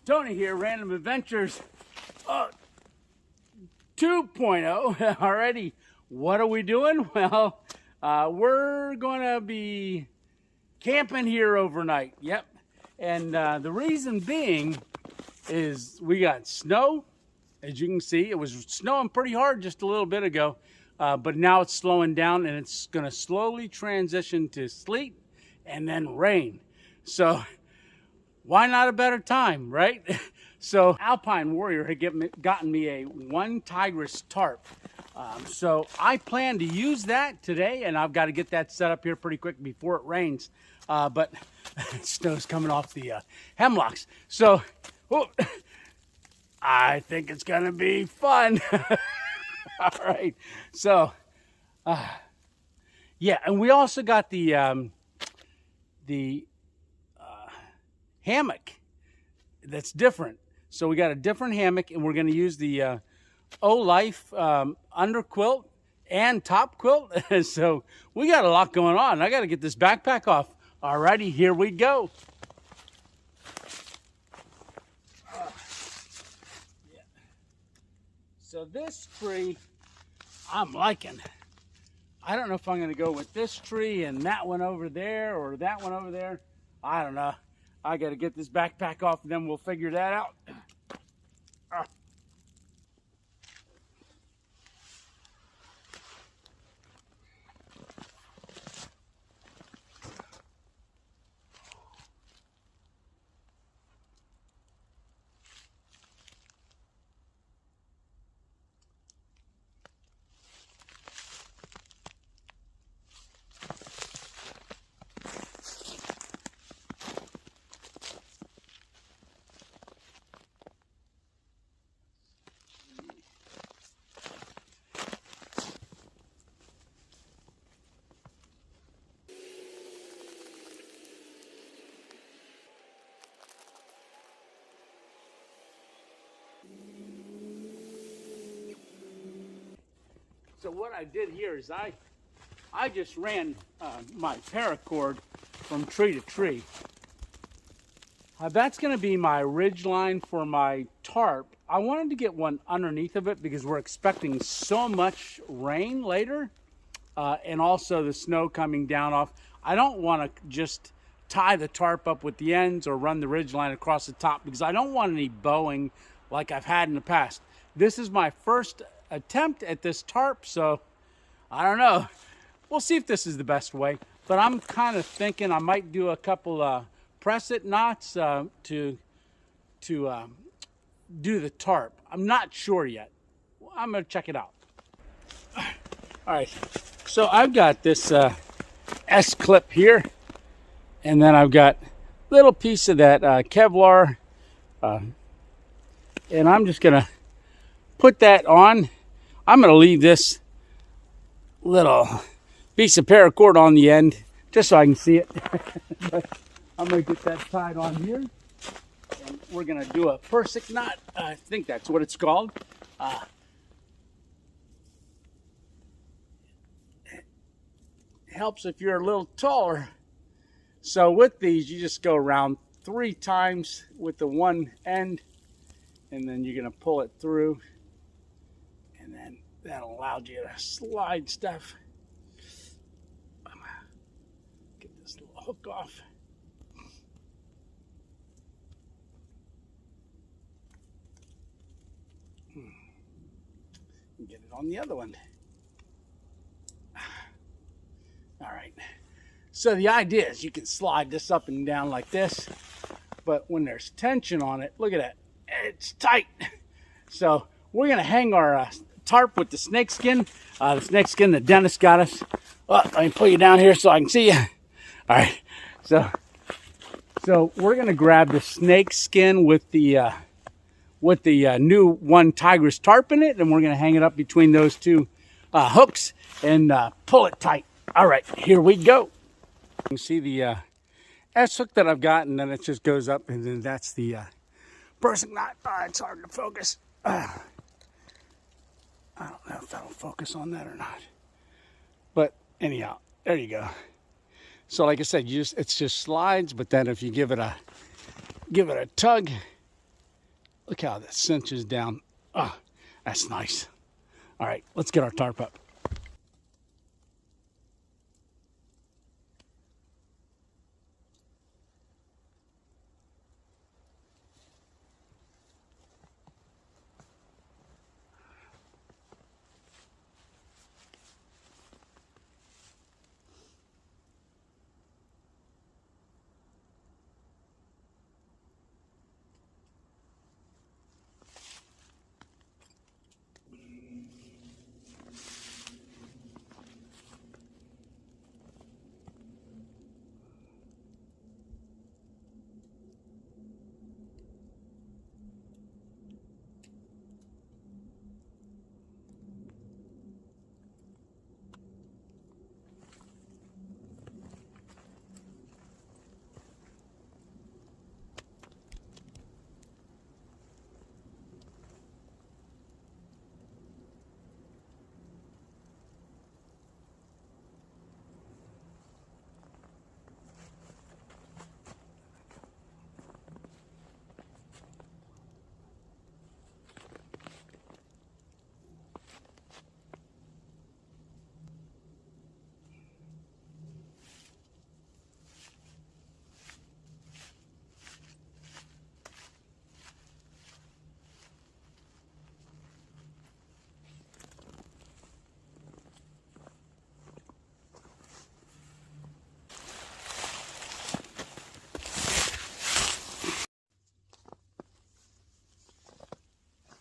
Tony here, Random Adventures 2.0 already. What are we doing? Well, we're going to be camping here overnight. Yep. And the reason being is we got snow. As you can see, it was snowing pretty hard just a little bit ago, but now it's slowing down and it's going to slowly transition to sleet and then rain. So why not a better time, right? So Alpine Warrior had gotten me a OneTigris tarp. So I plan to use that today, and I've got to get that set up here pretty quick before it rains. But snow's coming off the hemlocks. So I think it's going to be fun. All right. So, yeah, and we also got the hammock that's different. So we got a different hammock, and we're going to use the O-Life under quilt and top quilt. So we got a lot going on. I got to get this backpack off. Alrighty, here we go. Yeah. So this tree, I'm liking. I don't know if I'm going to go with this tree and that one over there or that one over there. I don't know. I got to get this backpack off, and then we'll figure that out. So what I did here is I just ran my paracord from tree to tree. That's going to be my ridge line for my tarp. I wanted to get one underneath of it because we're expecting so much rain later, and also the snow coming down off. I don't want to just tie the tarp up with the ends or run the ridge line across the top because I don't want any bowing like I've had in the past. This is my first attempt at this tarp, so I don't know. We'll see if this is the best way, but I'm kind of thinking I might do a couple press it knots to do the tarp. I'm not sure yet. I'm gonna check it out. All right, so I've got this S clip here, and then I've got a little piece of that Kevlar, and I'm just gonna put that on. I'm going to leave this little piece of paracord on the end just so I can see it. But I'm going to get that tied on here. And we're going to do a Persic knot. I think that's what it's called. It helps if you're a little taller. So with these, you just go around 3 times with the one end, and then you're going to pull it through. And then that allowed you to slide stuff. Get this little hook off. And get it on the other one. All right. So the idea is you can slide this up and down like this, but when there's tension on it, look at that, it's tight. So we're going to hang our tarp with the snakeskin that Dennis got us. Well, let me pull you down here so I can see you. All right, so we're gonna grab the snakeskin with the new OneTigris tarp in it, and we're gonna hang it up between those two hooks and pull it tight. All right, here we go. You can see the S hook that I've got, and then it just goes up, and then that's the Persic knot. It's hard to focus. I don't know if that'll focus on that or not. But anyhow, there you go. So like I said, it's just slides, but then if you give it a tug, Look how that cinches down. Ah, that's nice. All right, let's get our tarp up.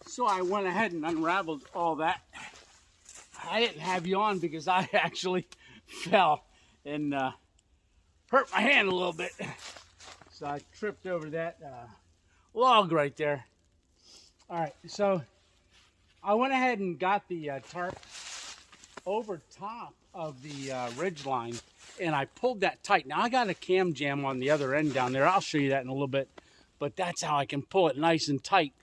So I went ahead and unraveled all that. I didn't have you on because I actually fell and hurt my hand a little bit. So I tripped over that log right there. All right, so I went ahead and got the tarp over top of the ridge line, and I pulled that tight. Now I got a cam jam on the other end down there. I'll show you that in a little bit, but that's how I can pull it nice and tight.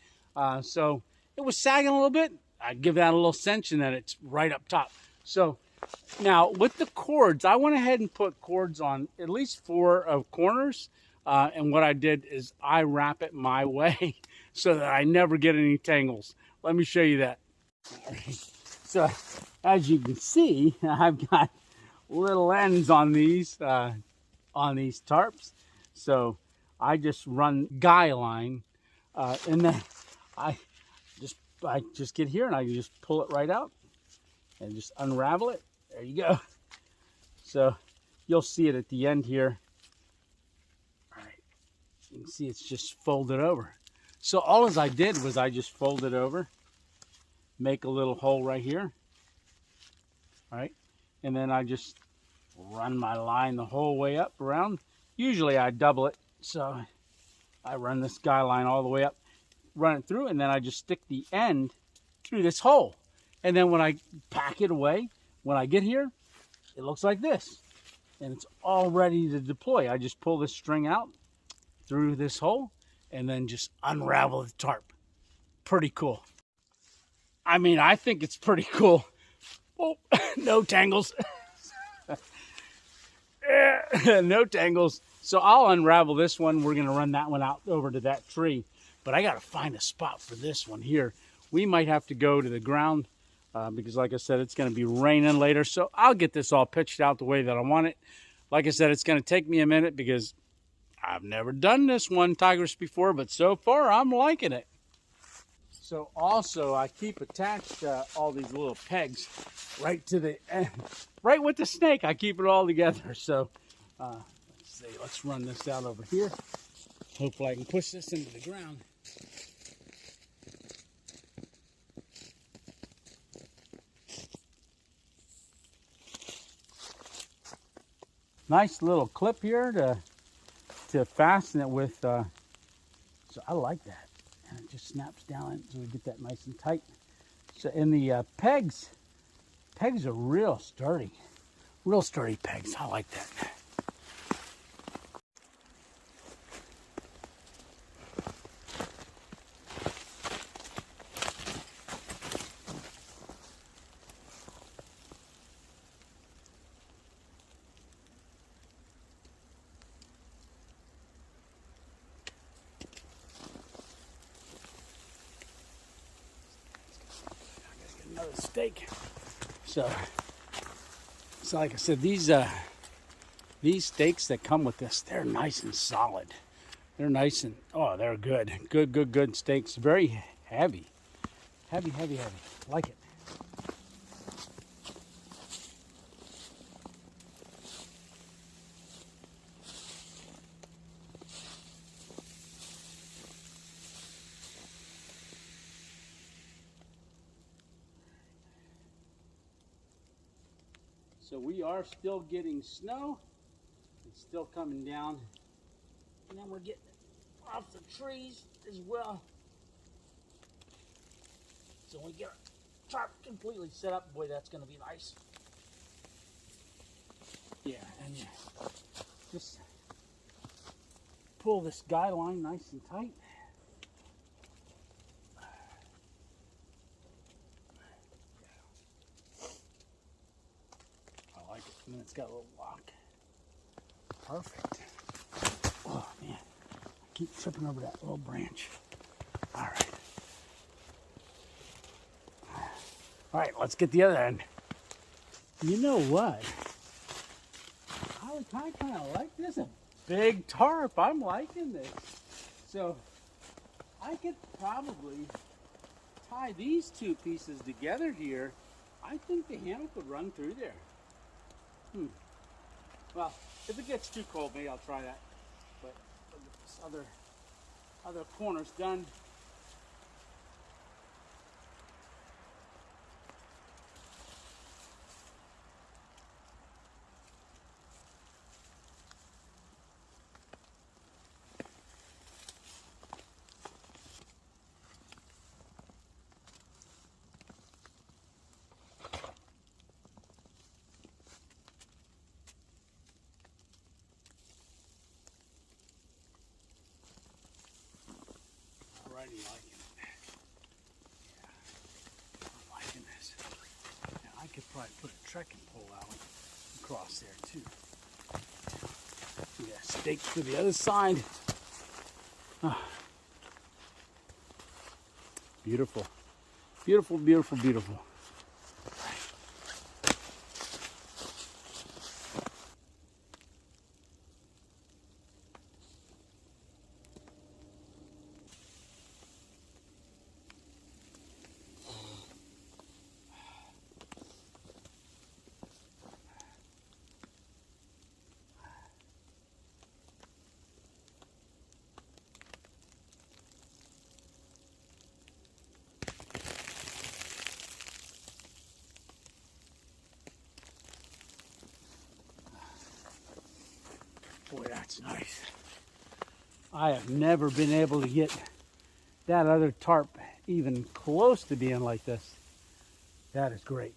So it was sagging a little bit. I give that a little cinch, and then it's right up top. So now with the cords, I went ahead and put cords on at least 4 of corners. And what I did is I wrap it my way so that I never get any tangles. Let me show you that. All right. So as you can see, I've got little ends on these tarps. So I just run guy line, and then I just get here and I just pull it right out and just unravel it. There you go. So you'll see it at the end here. All right, you can see it's just folded over. So all as I did was I just fold it over, make a little hole right here. All right, and then I just run my line the whole way up around. Usually I double it, so I run this guy line all the way up, run it through, and then I just stick the end through this hole. And then when I pack it away, when I get here, it looks like this. And it's all ready to deploy. I just pull this string out through this hole and then just unravel the tarp. Pretty cool. I mean, I think it's pretty cool. Oh, no tangles. No tangles. So I'll unravel this one. We're going to run that one out over to that tree. But I got to find a spot for this one here. We might have to go to the ground because, like I said, it's going to be raining later. So I'll get this all pitched out the way that I want it. Like I said, it's going to take me a minute because I've never done this OneTigris before, but so far I'm liking it. So also I keep attached all these little pegs right to the end, right with the snake. I keep it all together. So let's see, let's run this out over here. Hopefully I can push this into the ground. Nice little clip here to fasten it with. So I like that. And it just snaps down so we get that nice and tight. So in the pegs are real sturdy pegs. I like that. the stake. So like I said, these stakes that come with this, they're nice and solid. They're nice and, oh, they're good. Good stakes. Very heavy. Heavy. Like it. So we are still getting snow. It's still coming down. And then we're getting it off the trees as well. So when we get our tarp completely set up, boy, that's going to be nice. Yeah, and you just pull this guy line nice and tight. I like it. And then it's got a little lock. Perfect. Oh, man. I keep tripping over that little branch. All right. All right, let's get the other end. You know what? I kind of like this. A big tarp. I'm liking this. So I could probably tie these two pieces together here. I think the hammock would run through there. Well, if it gets too cold, maybe I'll try that. But I'll get this other corner's done. Alrighty, liking it. Yeah, I'm liking this. And I could probably put a trekking pole out across there too. Yeah, stake to the other side. Oh. Beautiful. Beautiful. Boy, that's nice. I have never been able to get that other tarp even close to being like this. That is great.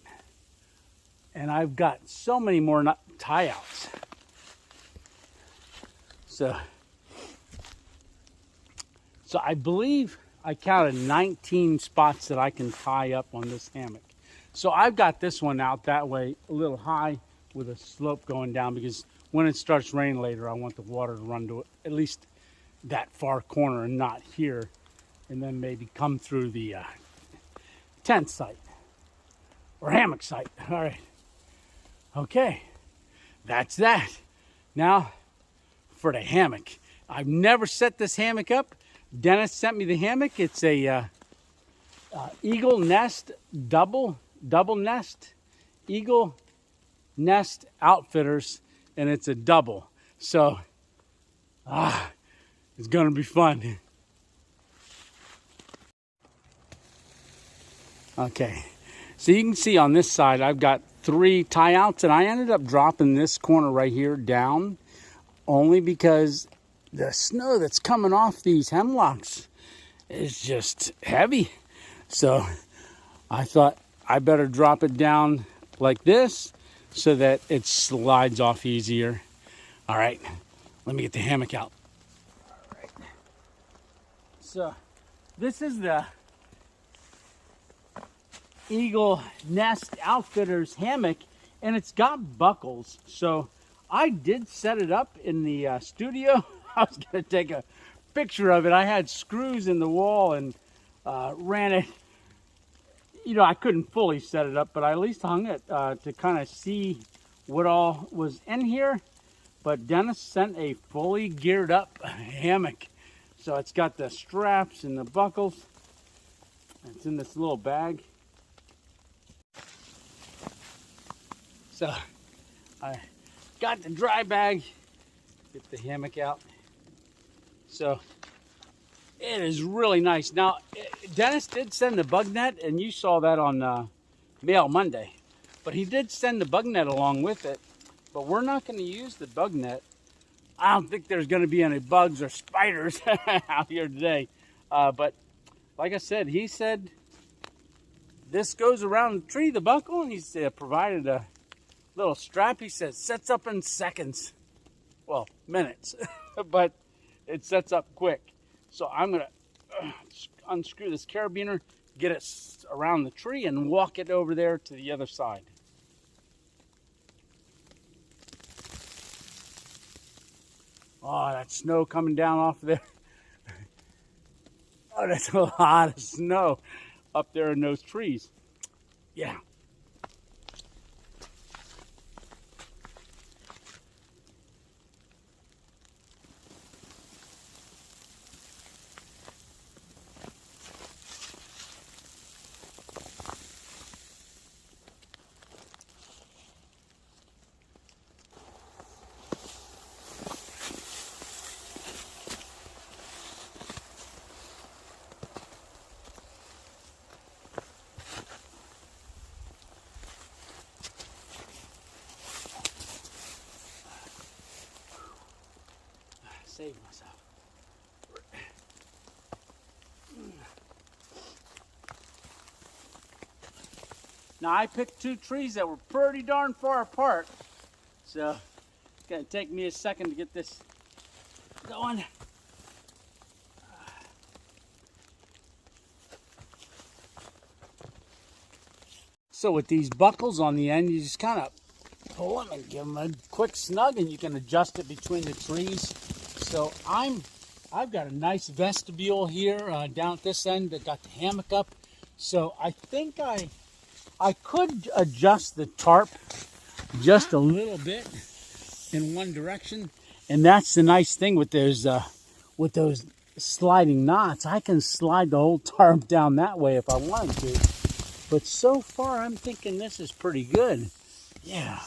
And I've got so many more tie outs. So I believe I counted 19 spots that I can tie up on this hammock. So I've got this one out that way a little high with a slope going down, because when it starts raining later, I want the water to run to at least that far corner and not here, and then maybe come through the tent site or hammock site. All right. Okay. That's that. Now for the hammock. I've never set this hammock up. Dennis sent me the hammock. It's a eagle nest double nest, eagle nest outfitters, and it's a double. So it's gonna be fun. Okay, so you can see on this side I've got 3 tie outs, and I ended up dropping this corner right here down only because the snow that's coming off these hemlocks is just heavy. So I thought I better drop it down like this so that it slides off easier. All right, let me get the hammock out. All right. So this is the Eagle Nest Outfitters hammock, and it's got buckles. So I did set it up in the studio. I was gonna take a picture of it. I had screws in the wall and ran it, you know, I couldn't fully set it up, but I at least hung it to kind of see what all was in here. But Dennis sent a fully geared up hammock. So it's got the straps and the buckles. It's in this little bag. So I got the dry bag, get the hammock out. So it is really nice. Now, Dennis did send the bug net, and you saw that on Mail Monday. But he did send the bug net along with it. But we're not going to use the bug net. I don't think there's going to be any bugs or spiders out here today. But like I said, he said this goes around the tree, the buckle, and he's provided a little strap. He says sets up in seconds. Well, minutes. But it sets up quick. So I'm going to unscrew this carabiner, get it around the tree, and walk it over there to the other side. Oh, that snow coming down off there. Oh, that's a lot of snow up there in those trees. Yeah. Save myself. Now I picked two trees that were pretty darn far apart, so it's gonna take me a second to get this going. So with these buckles on the end, you just kind of pull them and give them a quick snug, and you can adjust it between the trees. So I've got a nice vestibule here down at this end that got the hammock up. So I think I could adjust the tarp just a little bit in one direction, and that's the nice thing with those sliding knots. I can slide the whole tarp down that way if I wanted to. But so far, I'm thinking this is pretty good. Yeah.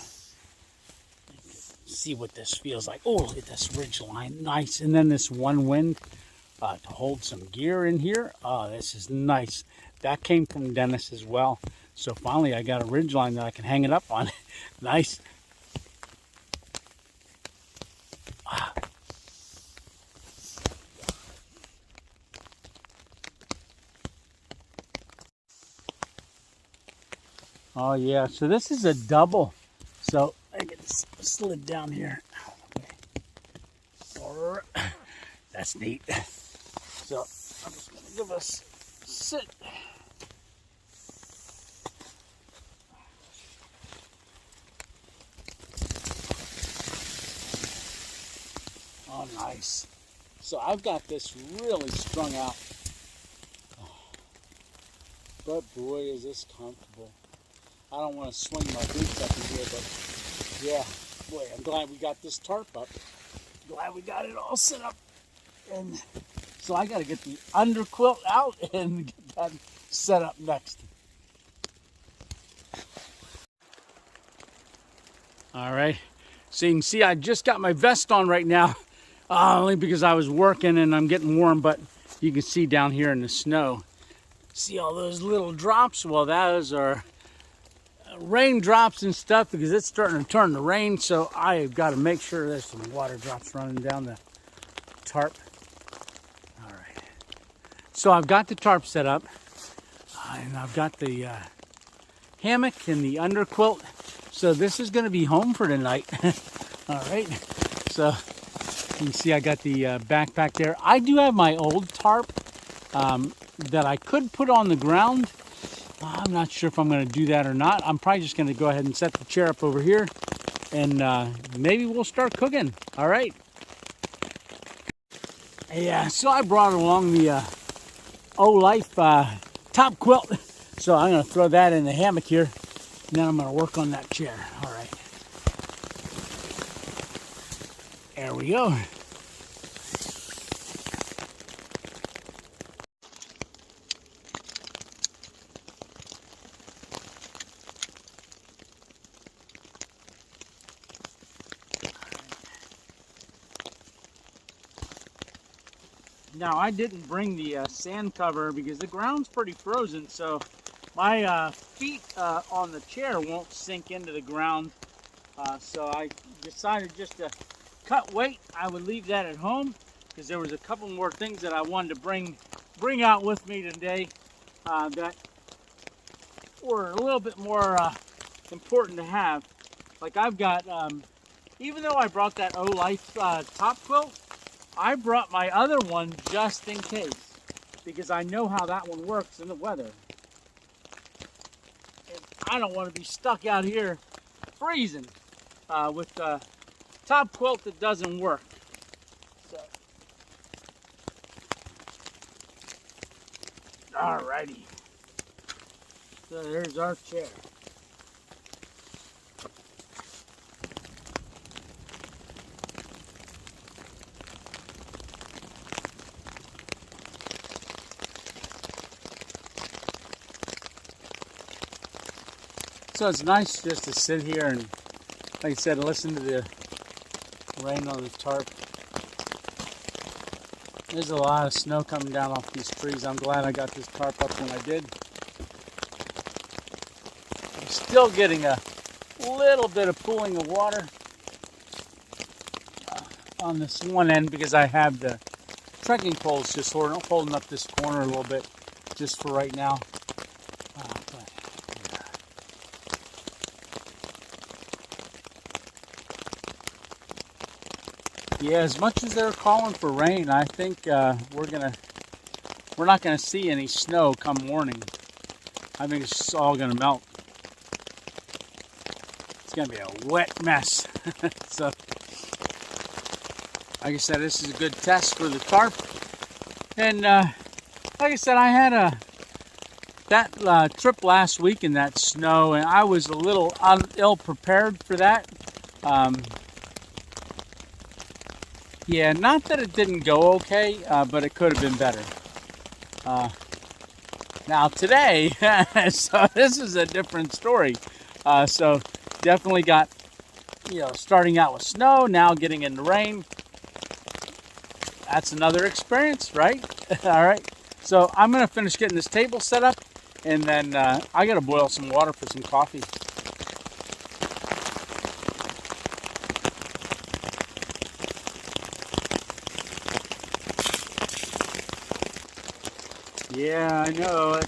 See what this feels like. Oh, look at this ridge line. Nice. And then this one wind to hold some gear in here. Oh, this is nice. That came from Dennis as well. So finally, I got a ridge line that I can hang it up on. Nice. Oh, yeah. So this is a double. So I get this slid down here. Okay. That's neat. So I'm just going to give us sit. Oh, nice. So I've got this really strung out. But boy, is this comfortable. I don't want to swing my boots up in here, but yeah, boy, I'm glad we got this tarp up. Glad we got it all set up. And so I got to get the underquilt out and get that set up next. All right, so you can see I just got my vest on right now, only because I was working and I'm getting warm, but you can see down here in the snow, see all those little drops? Well, those are raindrops and stuff because it's starting to turn to rain, so I've got to make sure there's some water drops running down the tarp. All right, so I've got the tarp set up, and I've got the hammock and the underquilt. So this is going to be home for tonight. All right, so you can see I got the backpack there. I do have my old tarp that I could put on the ground. I'm not sure if I'm going to do that or not. I'm probably just going to go ahead and set the chair up over here, and maybe we'll start cooking. All right. Yeah, so I brought along the O-Life top quilt. So I'm going to throw that in the hammock here, and then I'm going to work on that chair. All right. There we go. Now, I didn't bring the sand cover because the ground's pretty frozen, so my feet on the chair won't sink into the ground. So I decided just to cut weight. I would leave that at home because there was a couple more things that I wanted to bring out with me today that were a little bit more important to have. Like I've got, even though I brought that O-Life top quilt, I brought my other one just in case, because I know how that one works in the weather. And I don't want to be stuck out here freezing with a top quilt that doesn't work. So, alrighty. So there's our chair. So it's nice just to sit here and, like I said, listen to the rain on the tarp. There's a lot of snow coming down off these trees. I'm glad I got this tarp up when I did. I'm still getting a little bit of pooling of water on this one end because I have the trekking poles just holding up this corner a little bit just for right now. Yeah, as much as they're calling for rain, I think we're not gonna see any snow come morning. I think it's just all gonna melt. It's gonna be a wet mess. So, like I said, this is a good test for the tarp. And like I said, I had that trip last week in that snow, and I was a little ill prepared for that. Yeah, not that it didn't go okay, but it could have been better. Now today, so this is a different story. So definitely got, starting out with snow, now getting into rain. That's another experience, right? All right. So I'm going to finish getting this table set up, and then I got to boil some water for some coffee. Yeah, I know,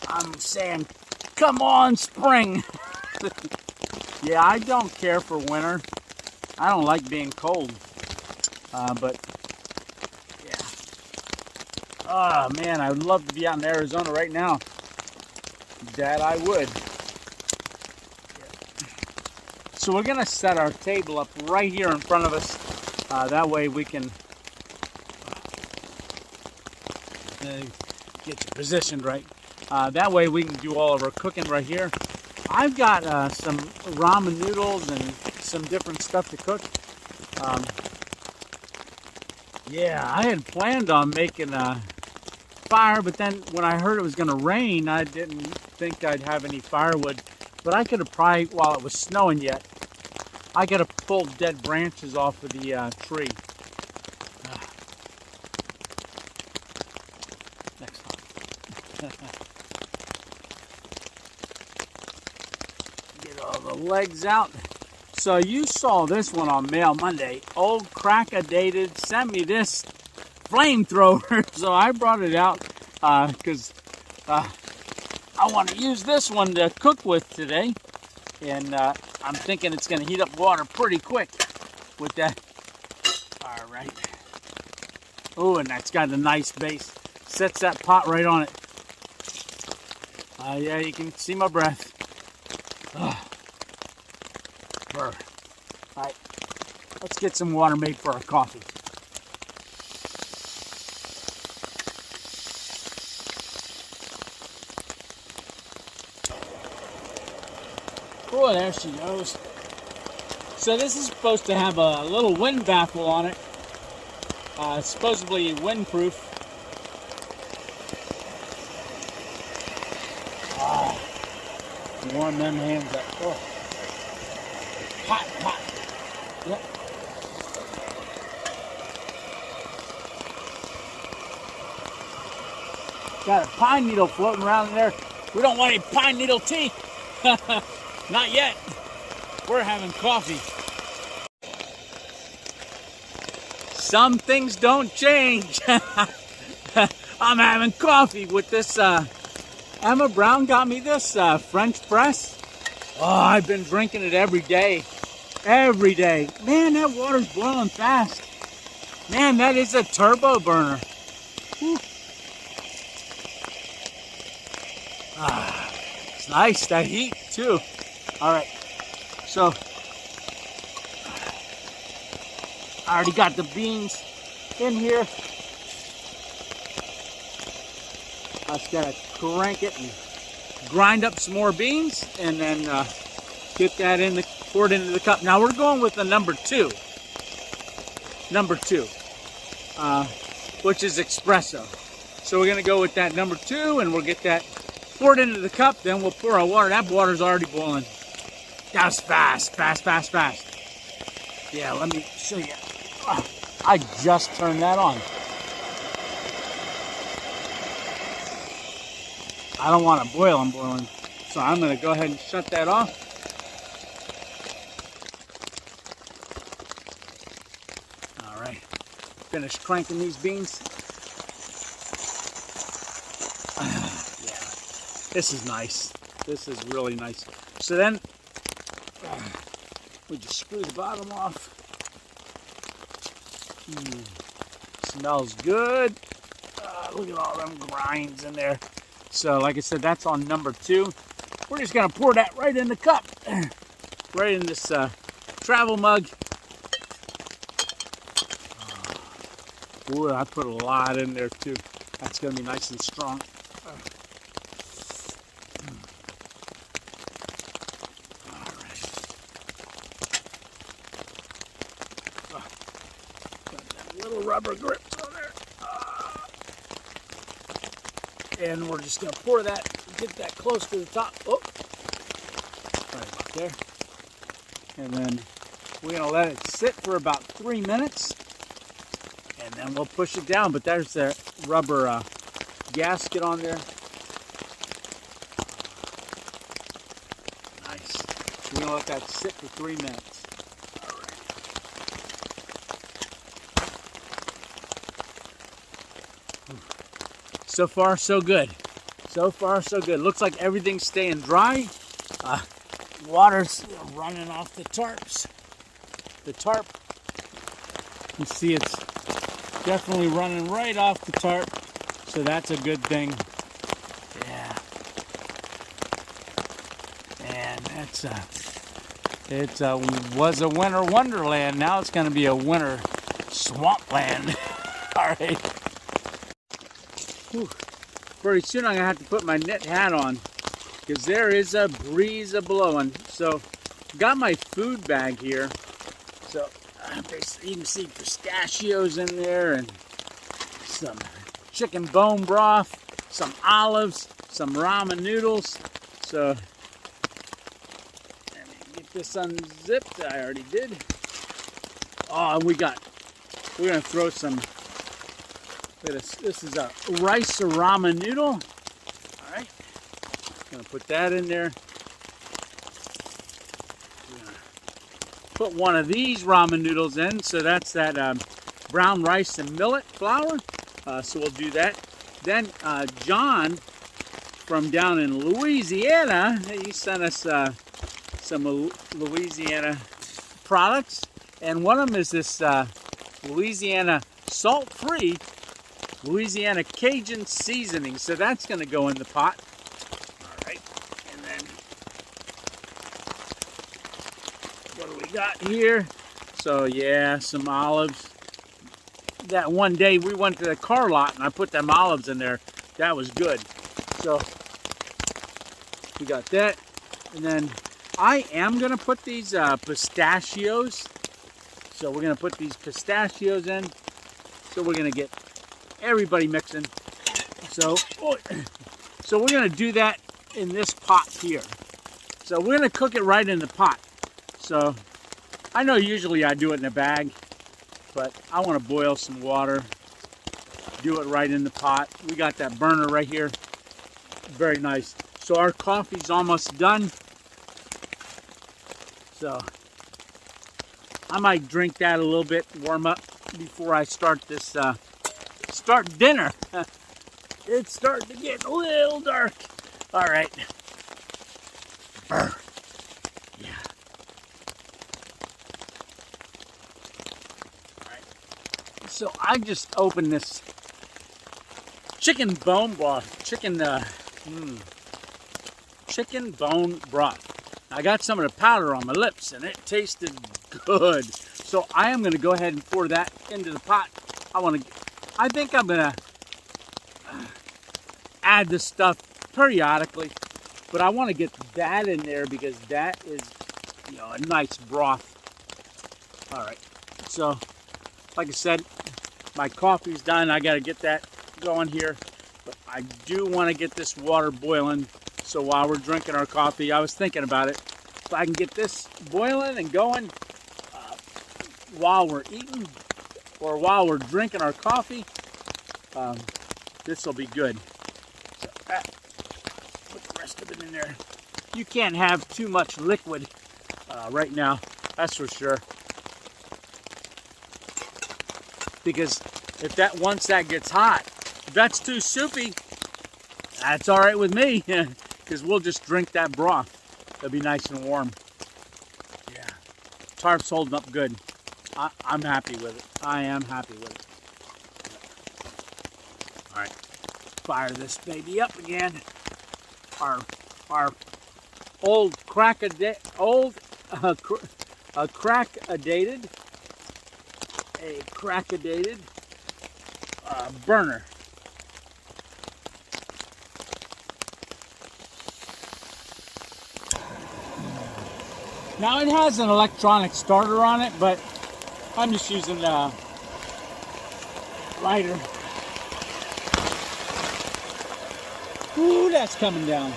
I'm saying, come on, spring. Yeah, I don't care for winter. I don't like being cold. But, yeah. Oh, man, I would love to be out in Arizona right now. That I would. Yeah. So we're going to set our table up right here in front of us. That way we can get you positioned right. That way we can do all of our cooking right here. I've got some ramen noodles and some different stuff to cook. Yeah, I had planned on making a fire, but then when I heard it was going to rain, I didn't think I'd have any firewood. But I could have probably, while it was snowing yet, I could have pulled dead branches off of the tree. Next time. Get all the legs out. So you saw this one on Mail Monday. Old Crack-A-Dated sent me this flamethrower, so I brought it out because I want to use this one to cook with today, and I'm thinking it's going to heat up water pretty quick with that. All right. Oh, and that's got a nice base. Sets that pot right on it. Yeah, you can see my breath. All right, let's get some water made for our coffee. Oh, there she goes. So this is supposed to have a little wind baffle on it. Supposedly windproof. Warm them hands up. Oh. Hot, hot. Yep. Got a pine needle floating around in there. We don't want any pine needle tea. Not yet. We're having coffee. Some things don't change. I'm having coffee with this. Emma Brown got me this French press. Oh, I've been drinking it every day. Every day. Man, that water's boiling fast. Man, that is a turbo burner. Whew. It's nice, that heat too. All right, so I already got the beans in here. I just gotta crank it and grind up some more beans, and then get that in pour it into the cup. Now we're going with the number two, which is espresso. So we're gonna go with that number 2, and we'll get that poured into the cup. Then we'll pour our water. That water's already boiling. That was fast, fast, fast, fast. Yeah, let me show you. I just turned that on. I don't want to boil them boiling, so I'm going to go ahead and shut that off. All right, finished cranking these beans. Yeah, this is nice. This is really nice. So then we just screw the bottom off. Smells good. Look at all them grinds in there. So like I said, that's on number 2. We're just gonna pour that right in the cup, right in this travel mug. Ooh, I put a lot in there too. That's gonna be nice and strong. All right. Got little rubber grips on there. And we're just going to pour that, get that close to the top. Oh, right about there. And then we're going to let it sit for about 3 minutes. And then we'll push it down. But there's the rubber gasket on there. Nice. We're going to let that sit for 3 minutes. All right. So far, so good. So far, so good. Looks like everything's staying dry. Water's running off the tarps. The tarp. You see it's definitely running right off the tarp. So that's a good thing. Yeah. And that's it was a winter wonderland. Now it's going to be a winter swampland. All right. Whew. Pretty soon I'm going to have to put my knit hat on because there is a breeze a-blowing. So, got my food bag here. So, you can see pistachios in there and some chicken bone broth, some olives, some ramen noodles. So, let me get this unzipped. I already did. Oh, and we're going to throw some. This is a rice ramen noodle. All right, gonna put that in there. Put one of these ramen noodles in. So that's that brown rice and millet flour. So we'll do that. Then John from down in Louisiana, he sent us some Louisiana products, and one of them is this Louisiana salt-free Louisiana Cajun seasoning. So that's going to go in the pot. All right. And then what do we got here? So yeah, some olives. That one day we went to the car lot and I put them olives in there. That was good. So we got that. And then I am going to put these pistachios. So we're going to put these pistachios in. So we're going to get everybody mixing. So we're going to do that in this pot here. So we're going to cook it right in the pot. So I know usually I do it in a bag, but I want to boil some water, do it right in the pot. We got that burner right here. Very nice. So our coffee's almost done. So I might drink that a little bit, warm up before I start this, start dinner. It's starting to get a little dark. All right. Yeah. All right. So I just opened this chicken bone broth, chicken bone broth. I got some of the powder on my lips and it tasted good. So I am going to go ahead and pour that into the pot. I think I'm going to add this stuff periodically, but I want to get that in there because that is, you know, a nice broth. All right. So like I said, my coffee's done. I got to get that going here, but I do want to get this water boiling. So while we're drinking our coffee, I was thinking about it. If I can get this boiling and going while we're eating or while we're drinking our coffee, this will be good. So put the rest of it in there. You can't have too much liquid right now, that's for sure. Because once that gets hot, if that's too soupy, that's all right with me. Because we'll just drink that broth. It'll be nice and warm. Yeah. Tarp's holding up good. I'm happy with it. I am happy with it. All right. Fire this baby up again. Our old crackadated burner. Now it has an electronic starter on it, but I'm just using a lighter. Ooh, that's coming down.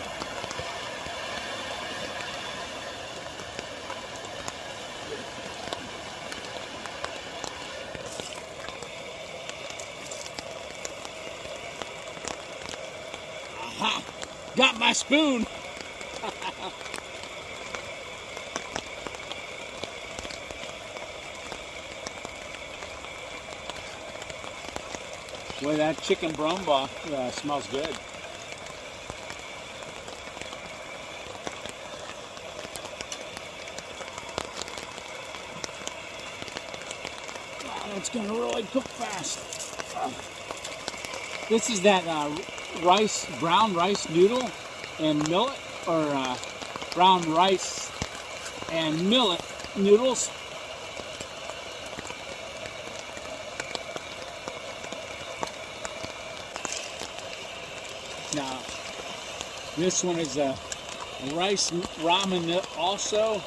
Aha! Got my spoon! Boy, that chicken bone broth smells good. Oh, it's gonna really cook fast. This is that brown rice noodle and millet, or brown rice and millet noodles. Now, this one is a rice ramen also,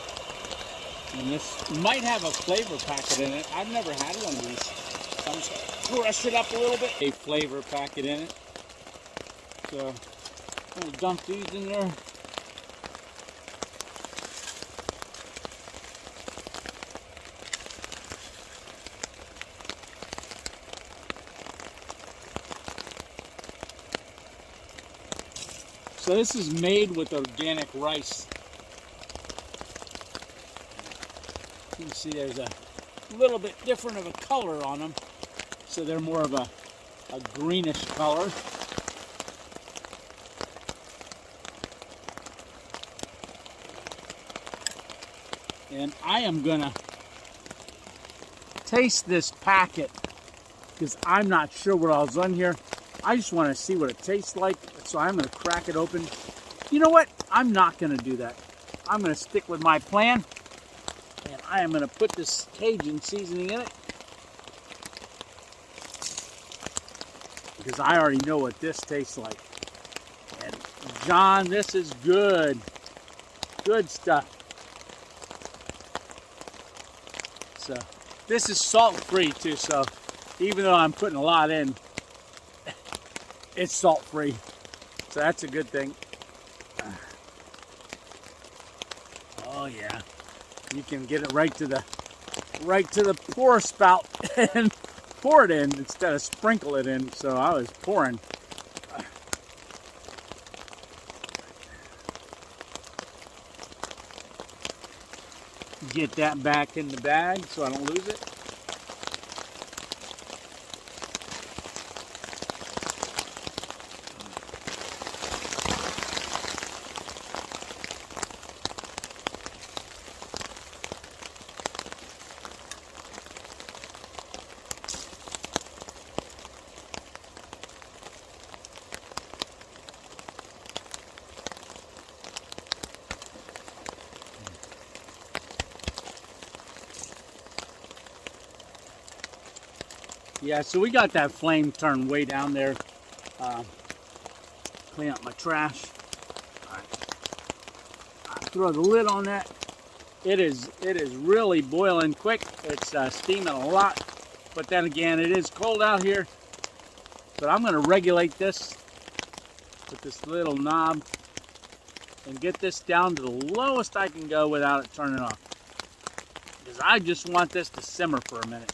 and this might have a flavor packet in it. I've never had one of these. So I'm just going to crush it up a little bit. A flavor packet in it. So I'm going to dump these in there. So this is made with organic rice. You can see there's a little bit different of a color on them. So they're more of a greenish color. And I am gonna taste this packet because I'm not sure what all's on here. I just want to see what it tastes like, so I'm going to crack it open. You know what? I'm not going to do that. I'm going to stick with my plan, and I am going to put this Cajun seasoning in it, because I already know what this tastes like. And John, this is good. Good stuff. So this is salt free too, so even though I'm putting a lot in, it's salt free. So that's a good thing. Oh yeah. You can get it right to the pour spout and pour it in instead of sprinkle it in. So I was pouring. Get that back in the bag so I don't lose it. Yeah, so we got that flame turned way down there. Clean up my trash. All right. Throw the lid on that. It is really boiling quick. It's steaming a lot, but then again, it is cold out here. But I'm going to regulate this with this little knob and get this down to the lowest I can go without it turning off. Because I just want this to simmer for a minute.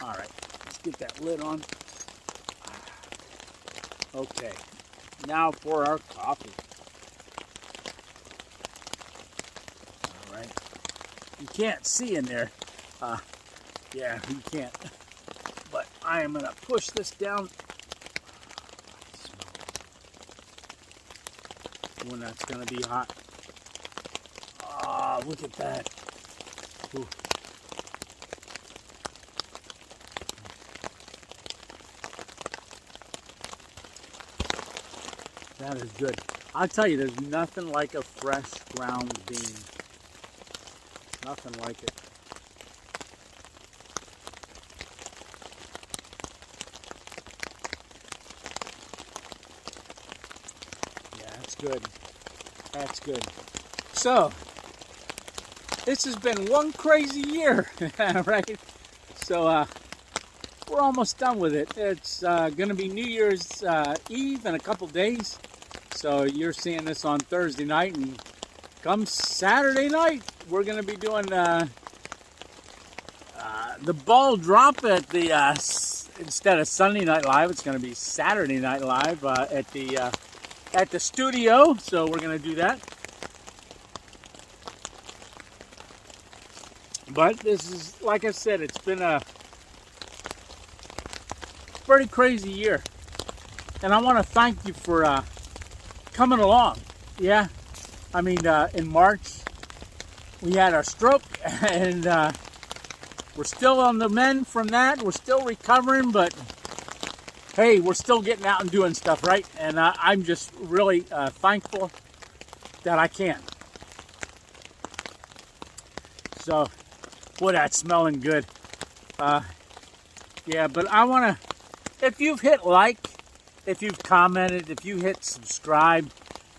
All right, let's get that lid on. Okay, now for our coffee. All right, you can't see in there. Yeah, you can't. But I am gonna push this down. When that's gonna be hot. Ah, look at that. Ooh. That is good. I'll tell you, there's nothing like a fresh ground bean. Nothing like it. Yeah, that's good. That's good. So, this has been one crazy year, right? So, we're almost done with it. It's going to be New Year's Eve in a couple days. So you're seeing this on Thursday night, and come Saturday night, we're going to be doing the ball drop at the instead of Sunday Night Live, it's going to be Saturday Night Live at the studio. So we're going to do that. But this is, like I said, it's been a pretty crazy year, and I want to thank you for coming along. Yeah, I mean, in March we had our stroke, and we're still on the mend from that. We're still recovering, but hey, we're still getting out and doing stuff, right? And I'm just really thankful that I can. So, boy, that's smelling good. Yeah, but I want to, if you've hit like, if you've commented, if you hit subscribe,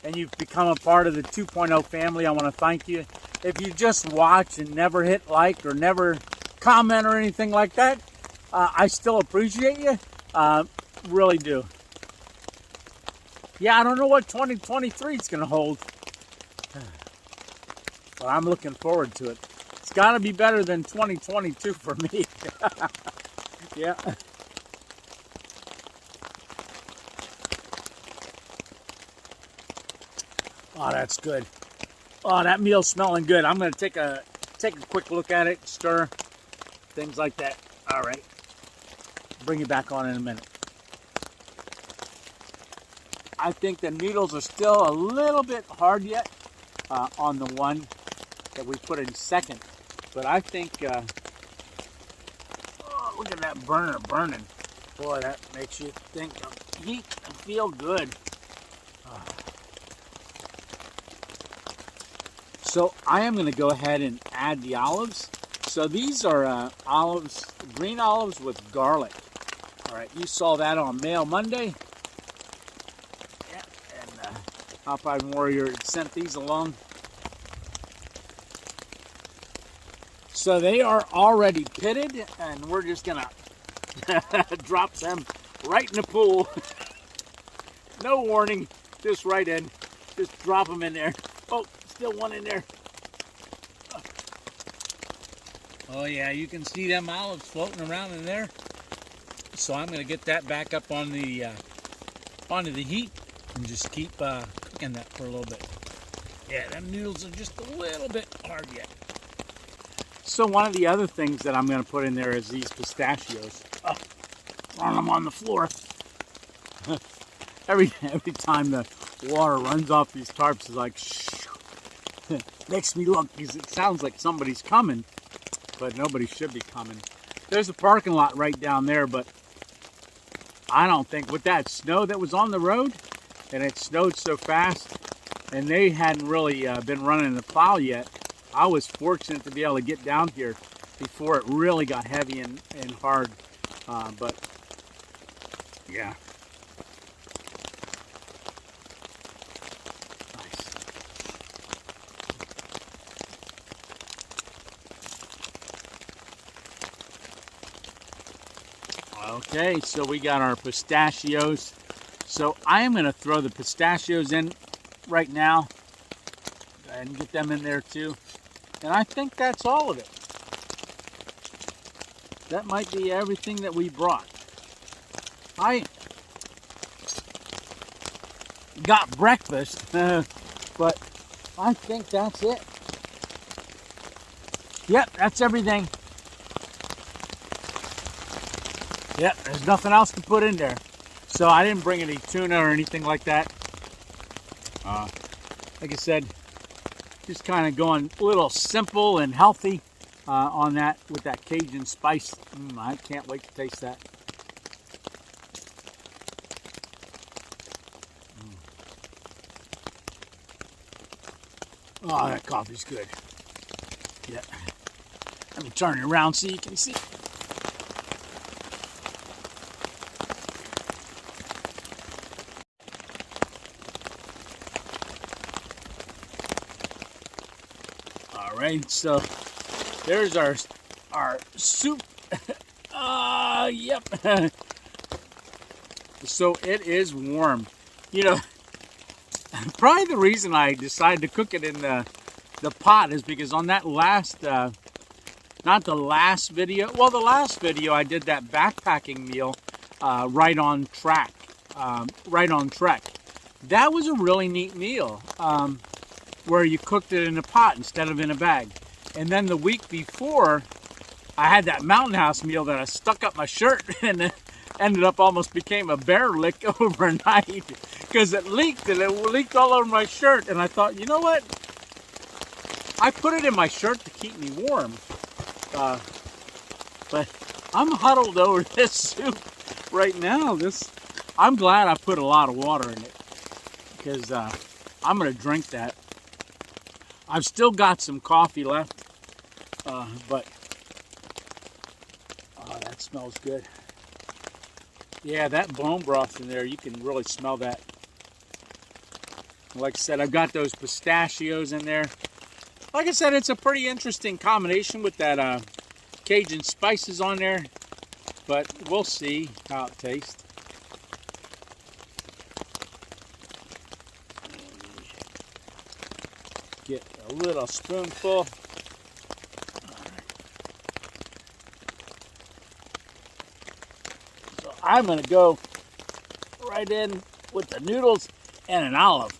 and you've become a part of the 2.0 family, I want to thank you. If you just watch and never hit like or never comment or anything like that, I still appreciate you. Really do. Yeah, I don't know what 2023 is going to hold, but I'm looking forward to it. It's got to be better than 2022 for me. Yeah. Oh, that's good. Oh, that meal's smelling good. I'm going to take a quick look at it, stir, things like that. All right. Bring it back on in a minute. I think the noodles are still a little bit hard yet on the one that we put in second. But I think, oh, look at that burner burning. Boy, that makes you think of heat and feel good. So I am going to go ahead and add the olives. So these are olives, green olives with garlic. All right, you saw that on Mail Monday. Yeah, and Alpine Warrior sent these along. So they are already pitted, and we're just gonna drop them right in the pool. No warning, just right in. Just drop them in there. Oh, still one in there. Oh yeah, you can see them olives floating around in there. So I'm gonna get that back up on the onto the heat and just keep cooking that for a little bit. Yeah, them noodles are just a little bit hard yet. So one of the other things that I'm gonna put in there is these pistachios. Oh, throwing them on the floor. every time the water runs off these tarps, is like shh. Makes me look, because it sounds like somebody's coming, but nobody should be coming. There's a parking lot right down there, but I don't think with that snow that was on the road, and it snowed so fast, and they hadn't really been running the plow yet. I was fortunate to be able to get down here before it really got heavy and hard. But yeah. Okay, so we got our pistachios. So I am going to throw the pistachios in right now and get them in there too. And I think that's all of it. That might be everything that we brought. I got breakfast, but I think that's it. Yep, that's everything. Yep, there's nothing else to put in there. So I didn't bring any tuna or anything like that. Like I said, just kind of going a little simple and healthy on that with that Cajun spice. I can't wait to taste that. Oh, that coffee's good. Yeah. Let me turn it around so you can see. All right, so there's our soup. Yep. So it is warm. You know, probably the reason I decided to cook it in the pot is because on that last, not the last video, well, the last video I did that backpacking meal, right on track, right on trek. That was a really neat meal. Where you cooked it in a pot instead of in a bag. And then the week before, I had that Mountain House meal that I stuck up my shirt and ended up almost became a bear lick overnight because it leaked and it leaked all over my shirt. And I thought, you know what? I put it in my shirt to keep me warm. But I'm huddled over this soup right now. I'm glad I put a lot of water in it because I'm going to drink that. I've still got some coffee left, but oh, that smells good. Yeah, that bone broth in there, you can really smell that. Like I said, I've got those pistachios in there. Like I said, it's a pretty interesting combination with that Cajun spices on there, but we'll see how it tastes. Get a little spoonful. So I'm going to go right in with the noodles and an olive.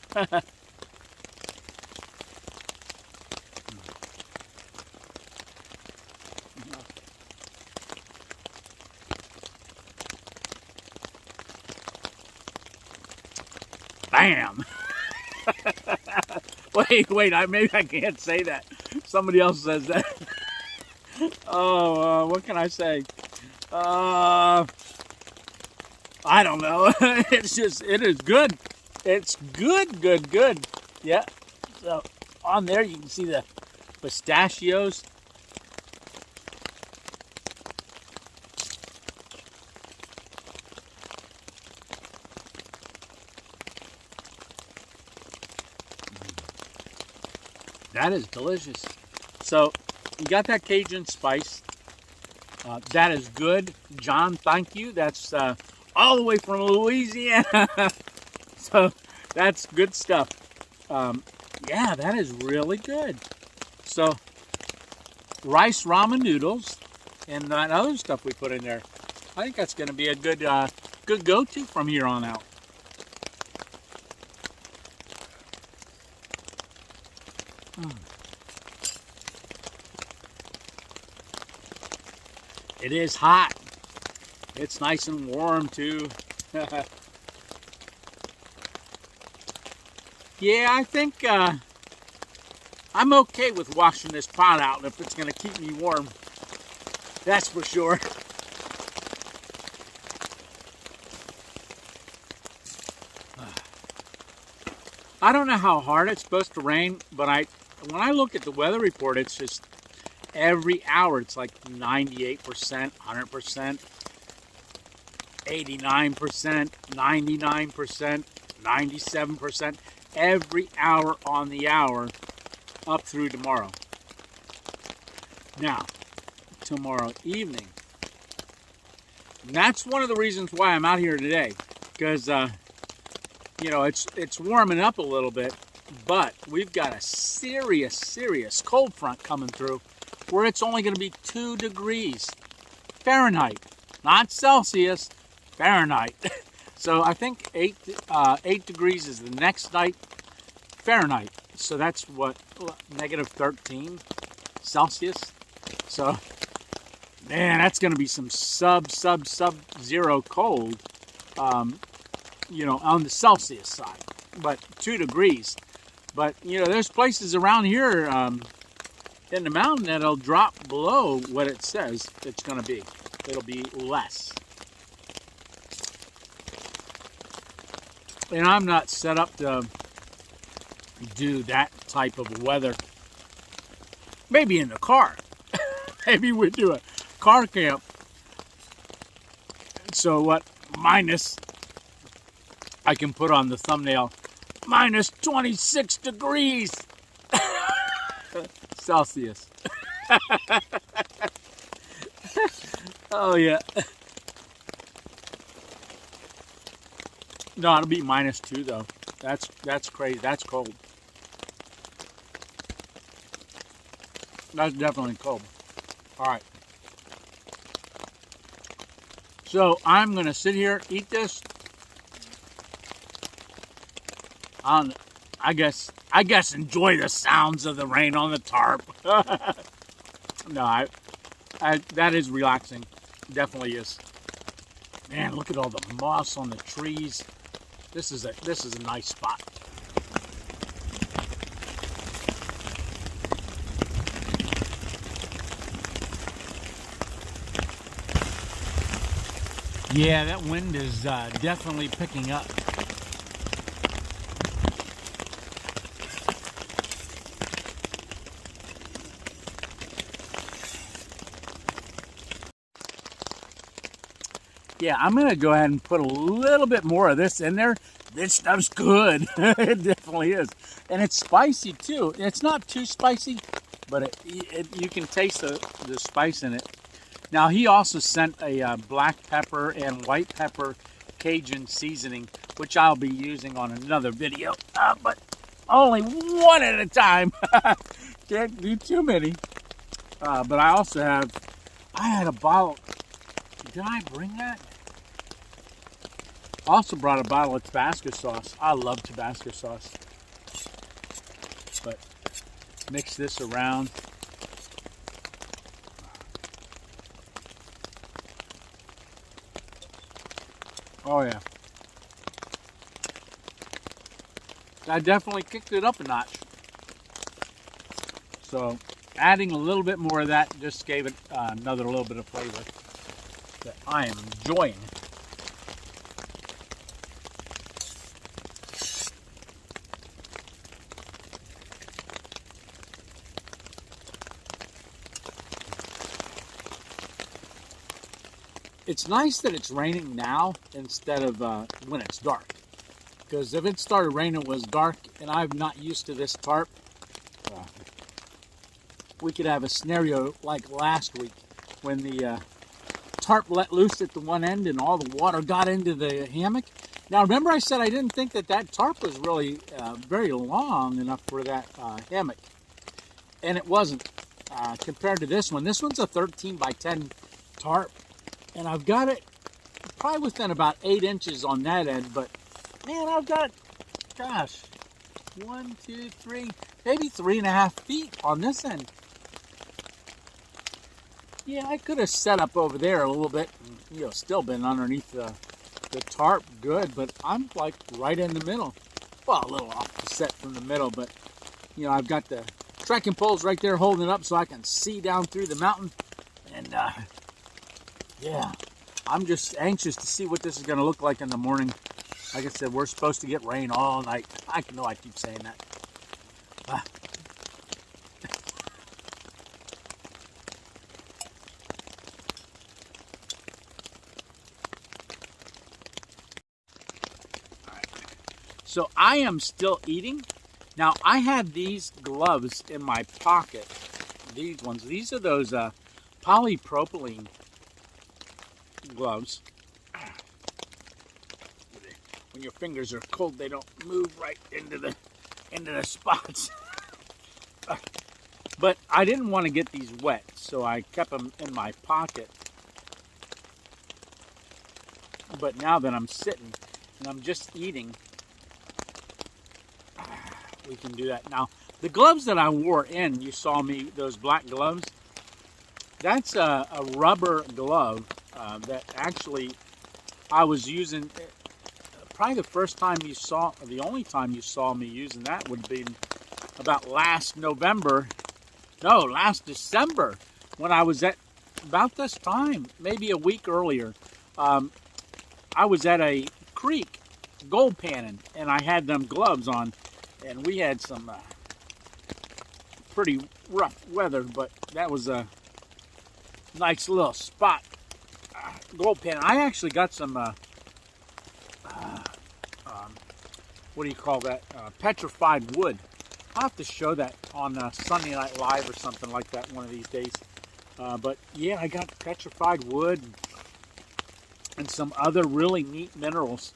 Bam! Wait, maybe I can't say that. Somebody else says that. Oh, what can I say? I don't know. It is good. It's good. Yeah. So on there you can see the pistachios. That is delicious. So you got that Cajun spice. That is good. John, thank you. That's all the way from Louisiana. So that's good stuff. Yeah, that is really good. So rice ramen noodles and that other stuff we put in there. I think that's going to be a good good go-to from here on out. It is hot. It's nice and warm too. Yeah, I think I'm okay with washing this pot out if it's going to keep me warm. That's for sure. I don't know how hard it's supposed to rain, but when I look at the weather report, it's just every hour it's like 98%, 100%, 89%, 99%, 97%, every hour on the hour up through tomorrow. Now, tomorrow evening. And that's one of the reasons why I'm out here today, because you know, it's warming up a little bit, but we've got a serious cold front coming through where it's only going to be 2 degrees Fahrenheit, not Celsius, Fahrenheit. So I think 8 degrees is the next night Fahrenheit. So that's what, negative 13 Celsius. So, man, that's going to be some sub-zero cold. You know, on the Celsius side, but 2 degrees. But, you know, there's places around here in the mountain that'll drop below what it says it's going to be. It'll be less. And I'm not set up to do that type of weather. Maybe in the car. Maybe we do a car camp. So what, minus... I can put on the thumbnail, minus 26 degrees Celsius. Oh, yeah. No, it'll be minus 2, though. That's crazy. That's cold. That's definitely cold. All right. So I'm going to sit here, eat this. I guess enjoy the sounds of the rain on the tarp. No, that is relaxing. Definitely is. Man, look at all the moss on the trees. This is a nice spot. Yeah, that wind is definitely picking up. Yeah, I'm going to go ahead and put a little bit more of this in there. This stuff's good. It definitely is. And it's spicy, too. It's not too spicy, but you can taste the spice in it. Now, he also sent a black pepper and white pepper Cajun seasoning, which I'll be using on another video, but only one at a time. Can't do too many. But I also I had a bottle. Did I bring that? Also brought a bottle of Tabasco sauce. I love Tabasco sauce. But mix this around. Oh yeah. I definitely kicked it up a notch. So adding a little bit more of that just gave it another little bit of flavor that I am enjoying. It's nice that it's raining now instead of when it's dark. Because if it started raining, it was dark, and I'm not used to this tarp, we could have a scenario like last week when the tarp let loose at the one end and all the water got into the hammock. Now, remember I said I didn't think that tarp was really very long enough for that hammock. And it wasn't compared to this one. This one's a 13 by 10 tarp. And I've got it probably within about 8 inches on that end. But, man, I've got, gosh, 1, 2, 3, maybe 3.5 feet on this end. Yeah, I could have set up over there a little bit, and, still been underneath the tarp good, but I'm like right in the middle. Well, a little off the set from the middle, but I've got the trekking poles right there holding it up so I can see down through the mountain. And yeah, I'm just anxious to see what this is going to look like in the morning. Like I said, we're supposed to get rain all night. I know I keep saying that. So I am still eating. Now I had these gloves in my pocket. These ones. These are those polypropylene gloves. When your fingers are cold, they don't move right into the spots. But I didn't want to get these wet, so I kept them in my pocket. But now that I'm sitting and I'm just eating, we can do that. Now, the gloves that I wore in, you saw me, those black gloves, that's a rubber glove that actually I was using. Probably the first time you saw, or the only time you saw me using that would be about last December, when I was at about this time, maybe a week earlier. I was at a creek gold panning, and I had them gloves on. And we had some pretty rough weather, but that was a nice little spot. Gold pan. I actually got some, what do you call that? Petrified wood. I'll have to show that on Sunday Night Live or something like that one of these days. But yeah, I got petrified wood and some other really neat minerals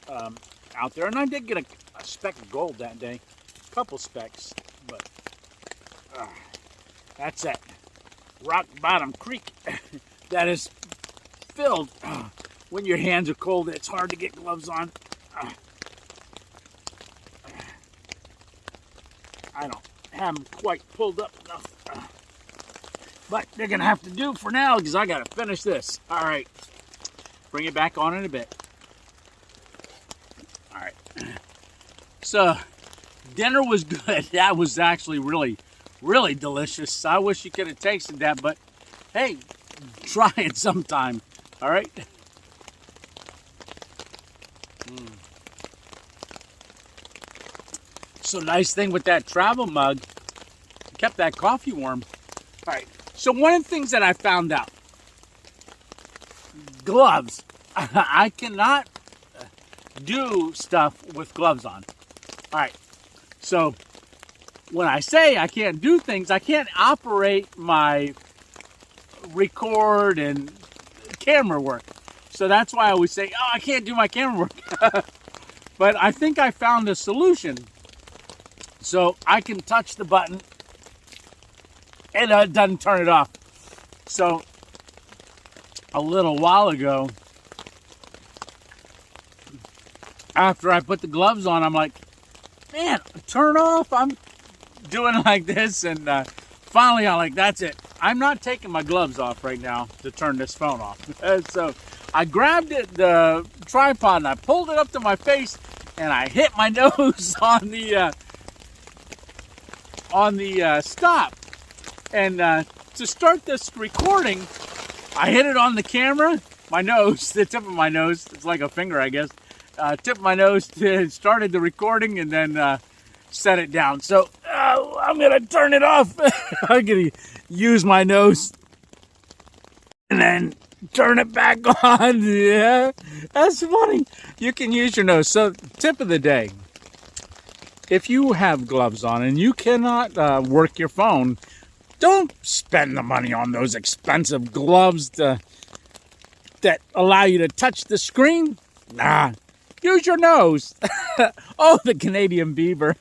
out there. And I did get a speck of gold that day. Couple specks, but that's at Rock Bottom Creek that is filled. When your hands are cold, it's hard to get gloves on. I don't have them quite pulled up enough, but they're gonna have to do for now because I gotta finish this. All right, bring it back on in a bit. All right, so dinner was good. That was actually really, really delicious. I wish you could have tasted that, but hey, try it sometime. All right. So nice thing with that travel mug, kept that coffee warm. All right. So one of the things that I found out, gloves. I cannot do stuff with gloves on. All right. So when I say I can't do things, I can't operate my record and camera work. So that's why I always say, oh, I can't do my camera work. But I think I found a solution. So I can touch the button and it doesn't turn it off. So a little while ago, after I put the gloves on, I'm like, man, turn off. I'm doing like this, and finally I'm like, that's it. I'm not taking my gloves off right now to turn this phone off. So I grabbed the tripod and I pulled it up to my face, and I hit my nose on the stop. And to start this recording, I hit it on the camera, my nose, the tip of my nose. It's like a finger, I guess. Tip of my nose, started the recording, and then set it down. So I'm gonna turn it off. I'm gonna use my nose and then turn it back on. Yeah, that's funny. You can use your nose. So tip of the day, if you have gloves on and you cannot work your phone, don't spend the money on those expensive gloves that allow you to touch the screen. Nah, use your nose. Oh, the Canadian beaver.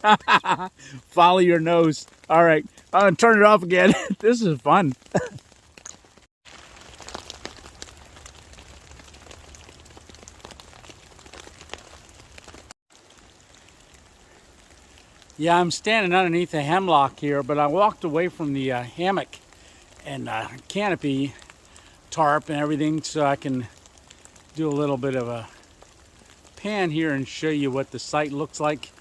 Follow your nose. All right, I'm going to turn it off again. This is fun. Yeah, I'm standing underneath a hemlock here, but I walked away from the hammock and canopy tarp and everything so I can do a little bit of a pan here and show you what the site looks like.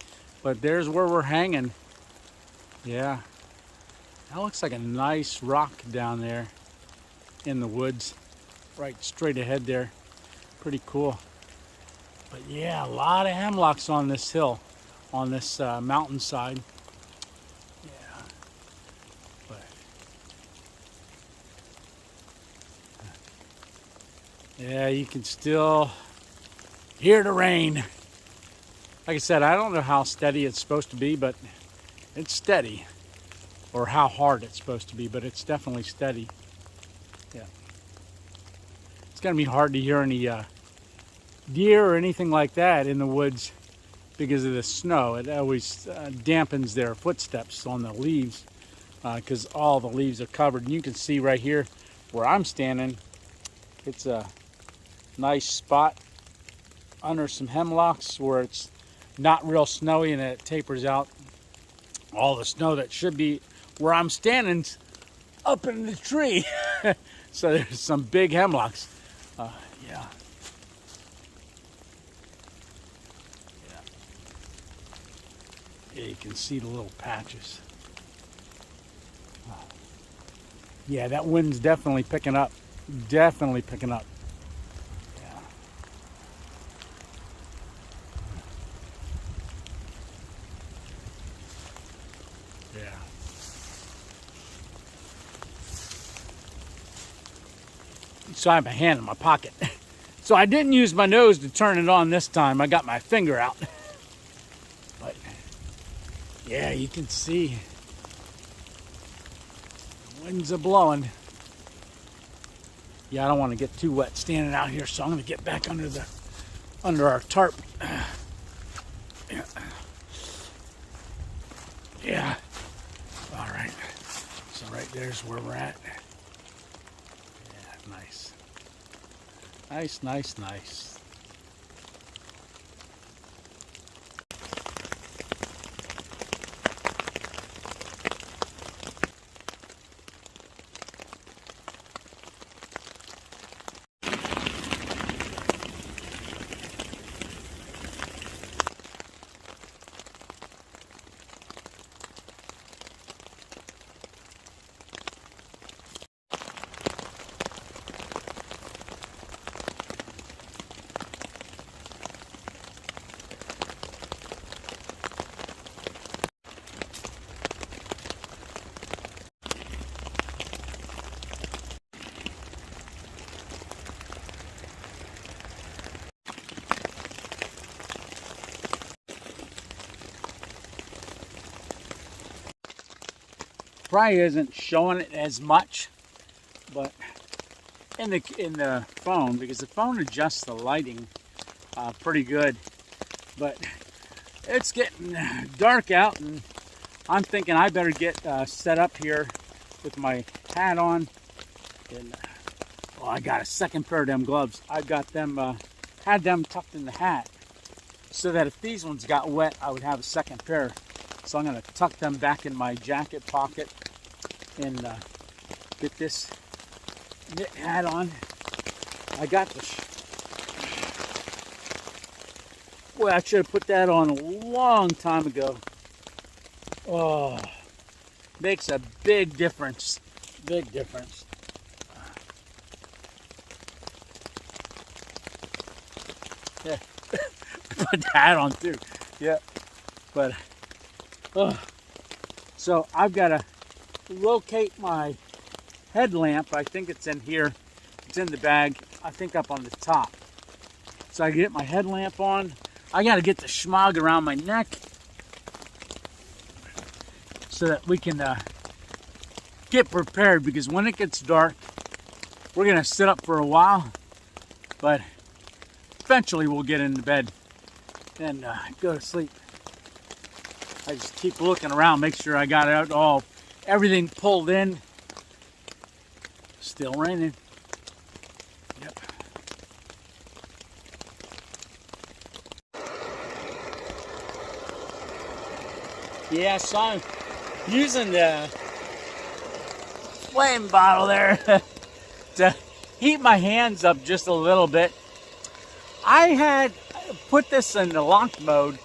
But there's where we're hanging. Yeah, that looks like a nice rock down there in the woods, right straight ahead there. Pretty cool. But yeah, a lot of hemlocks on this hill, on this mountainside. Yeah, but yeah, you can still hear the rain. Like I said, I don't know how steady it's supposed to be, but it's steady. Or how hard it's supposed to be, but it's definitely steady. Yeah. It's gonna be hard to hear any deer or anything like that in the woods because of the snow. It always dampens their footsteps on the leaves because all the leaves are covered. And you can see right here where I'm standing, it's a nice spot under some hemlocks where it's not real snowy and it tapers out. All the snow that should be where I'm standing up in the tree. So there's some big hemlocks. Yeah. Yeah, you can see the little patches. Yeah, that wind's definitely picking up. Definitely picking up. Yeah. Yeah. So I have a hand in my pocket. So I didn't use my nose to turn it on this time. I got my finger out. But yeah, you can see the winds are blowing. Yeah, I don't want to get too wet standing out here, so I'm going to get back under our tarp. Yeah. All right. So right there's where we're at. Yeah, nice. Nice, nice, nice. Probably isn't showing it as much, but in the phone, because the phone adjusts the lighting pretty good. But it's getting dark out, and I'm thinking I better get set up here with my hat on. And well, I got a second pair of them gloves. I've got them, had them tucked in the hat, so that if these ones got wet, I would have a second pair. So I'm going to tuck them back in my jacket pocket and get this knit hat on. I got this. Boy, I should have put that on a long time ago. Oh, makes a big difference. Big difference. Yeah, put the hat on too. Yeah, but. So I've got to locate my headlamp. I think it's in here. It's in the bag. I think up on the top. So I get my headlamp on. I got to get the schmog around my neck. so that we can get prepared, because when it gets dark, we're gonna sit up for a while, but eventually we'll get into bed and go to sleep. I just keep looking around, make sure I got out everything pulled in. Still raining. Yep. Yeah, so I'm using the flame bottle there to heat my hands up just a little bit. I had put this in the lock mode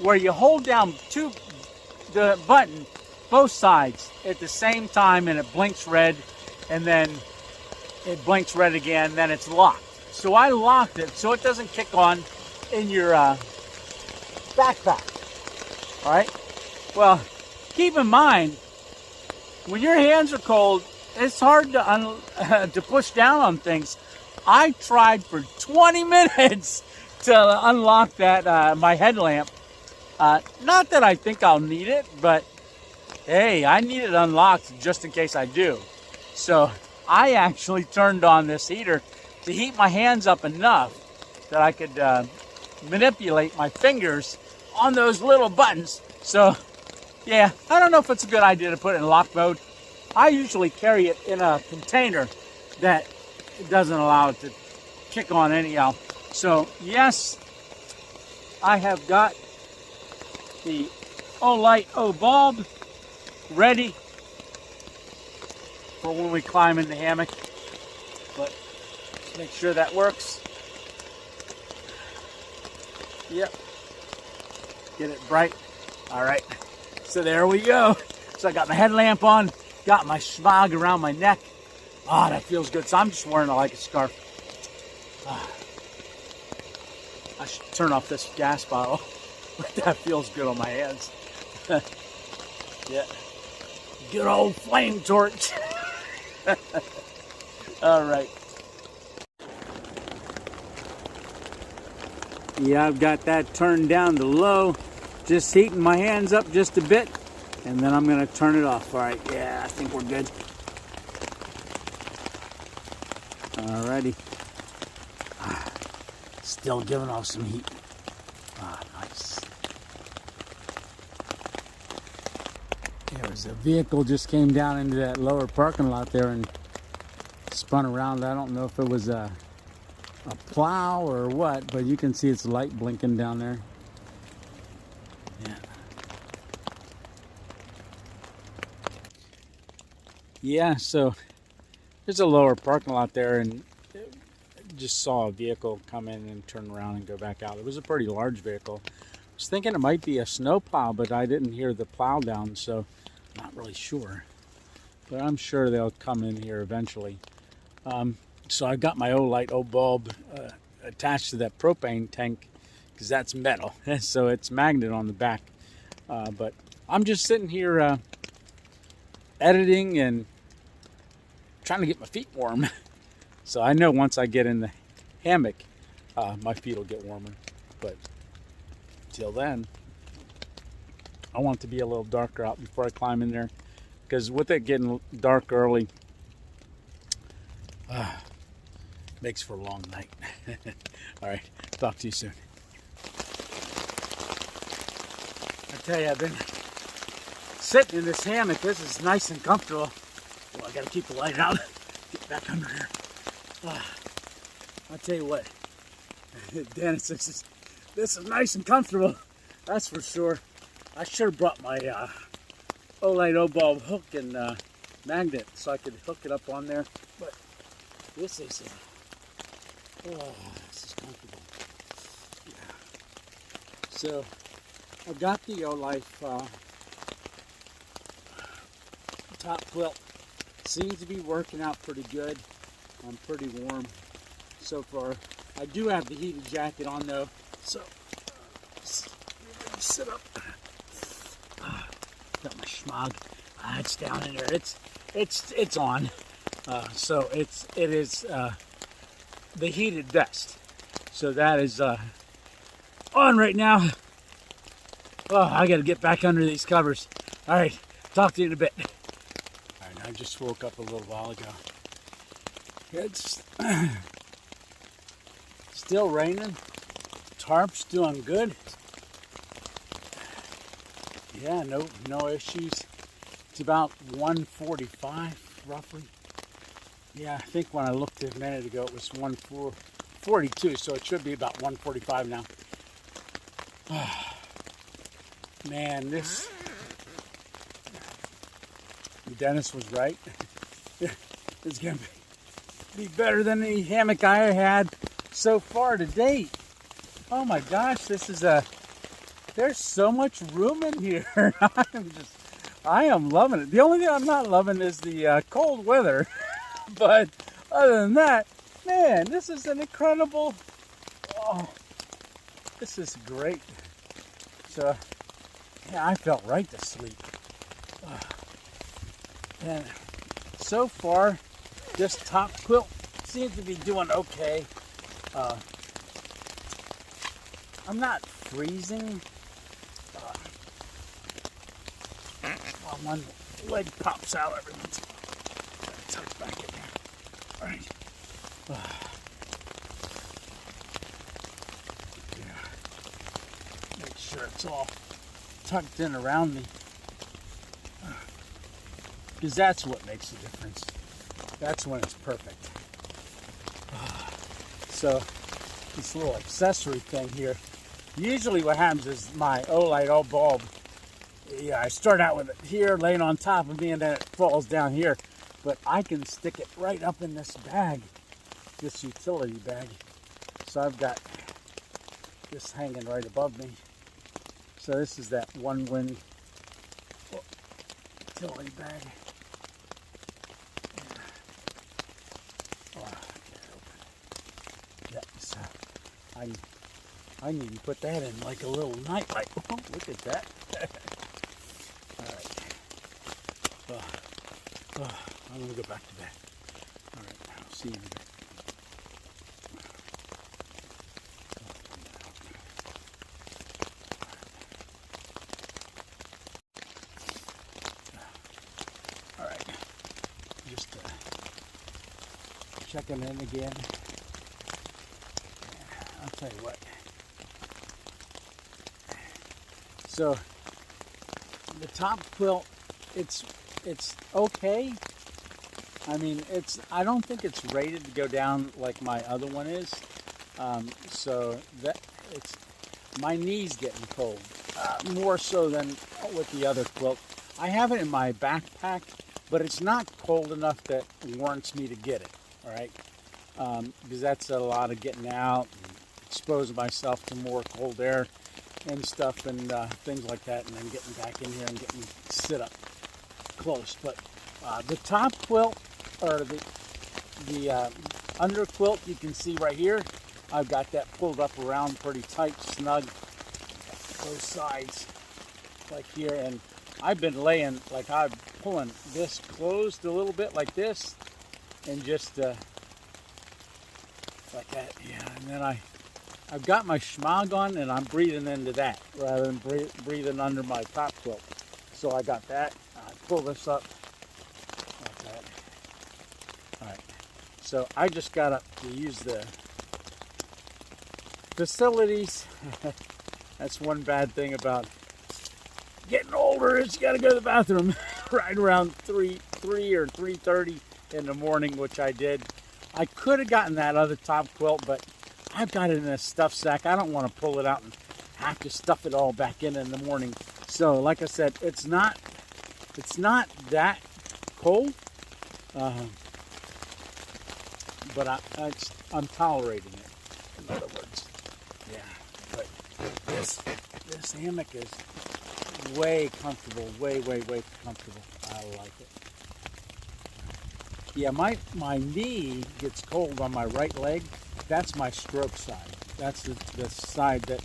where you hold down the button, both sides at the same time, and it blinks red, and then it blinks red again, then it's locked. So I locked it so it doesn't kick on in your backpack. All right? Well, keep in mind, when your hands are cold, it's hard to push down on things. I tried for 20 minutes to unlock that my headlamp. Not that I think I'll need it, but hey, I need it unlocked just in case I do. So I actually turned on this heater to heat my hands up enough that I could manipulate my fingers on those little buttons. So yeah, I don't know if it's a good idea to put it in lock mode. I usually carry it in a container that doesn't allow it to kick on anyhow. So yes, I have got the O-Light O-Bulb ready for when we climb in the hammock. But let's make sure that works. Yep. Get it bright. All right. So there we go. So I got my headlamp on, got my schmog around my neck. Oh, that feels good. So I'm just wearing it like a scarf. I should turn off this gas bottle. That feels good on my hands. Yeah. Good old flame torch. All right. Yeah, I've got that turned down to low. Just heating my hands up just a bit, and then I'm gonna turn it off. All right, yeah, I think we're good. Alrighty. Still giving off some heat. Ah, nice. There was a vehicle just came down into that lower parking lot there and spun around. I don't know if it was a plow or what, but you can see its light blinking down there. Yeah. Yeah, so there's a lower parking lot there, and just saw a vehicle come in and turn around and go back out. It was a pretty large vehicle. I was thinking it might be a snow plow, but I didn't hear the plow down, so I'm not really sure. But I'm sure they'll come in here eventually. So I've got my O-Light O-Bulb attached to that propane tank, because that's metal, so it's magnet on the back. But I'm just sitting here editing and trying to get my feet warm. So I know once I get in the hammock, my feet will get warmer. But till then, I want it to be a little darker out before I climb in there, because with it getting dark early, makes for a long night. All right, talk to you soon. I tell you, I've been sitting in this hammock. This is nice and comfortable. Well, I gotta keep the light out. Get back under here. I'll tell you what, Dennis, this is nice and comfortable. That's for sure. I should have brought my O-Light O-Bulb hook and magnet so I could hook it up on there. But this is this is comfortable. Yeah. So I got the O-Light top quilt. Seems to be working out pretty good. I'm pretty warm so far. I do have the heated jacket on though, so sit up. Got my schmog. It's down in there. It's on. So it is the heated vest. So that is on right now. Oh, I got to get back under these covers. All right, Talk to you in a bit. All right, I just woke up a little while ago. It's still raining. Tarp's doing good. Yeah, no issues. It's about 145 roughly. Yeah, I think when I looked a minute ago it was 142, so it should be about 145 now. Man, this Dennis was right. It's gonna be better than the hammock I had so far to date. Oh my gosh, there's so much room in here. I am loving it. The only thing I'm not loving is the cold weather. But other than that, man, this is an incredible, oh, this is great. So, yeah, I felt right to sleep. And so far, this top quilt seems to be doing okay. I'm not freezing. One leg pops out every once in a while. Tuck back in there. All right. Yeah. Make sure it's all tucked in around me. Because that's what makes the difference. That's when it's perfect. So, this little accessory thing here. Usually what happens is my Olight bulb, yeah, I start out with it here, laying on top of me, and then it falls down here. But I can stick it right up in this bag, this utility bag. So I've got this hanging right above me. So this is that one wind utility bag. Yeah, so I need to put that in like a little night light. Oh, look at that. All right. I'm going to go back to bed. All right, I'll see you in a bit. All right, just checking in again. I'll tell you what. So the top quilt, it's okay. I mean, I don't think it's rated to go down like my other one is. So that my knees getting cold, more so than with the other quilt. I have it in my backpack, but it's not cold enough that warrants me to get it. All right, because that's a lot of getting out, and exposing myself to more cold air and stuff and things like that, and then getting back in here and getting sit up close. But the top quilt, or the under quilt, you can see right here, I've got that pulled up around pretty tight, snug, both sides, like here. And I've been laying, like I'm pulling this closed a little bit like this, and just like that, yeah. And then I've got my schmog on, and I'm breathing into that rather than breathing under my top quilt. So I got that. I pull this up like that. All right. So I just got to use the facilities. That's one bad thing about getting older, is you got to go to the bathroom right around 3 or 3:30 in the morning, which I did. I could have gotten that other top quilt, but I've got it in a stuff sack. I don't want to pull it out and have to stuff it all back in the morning. So, like I said, it's not that cold, but I'm tolerating it. In other words, yeah. But this hammock is way comfortable, way comfortable. I like it. Yeah, my knee gets cold on my right leg. That's my stroke side. That's the side that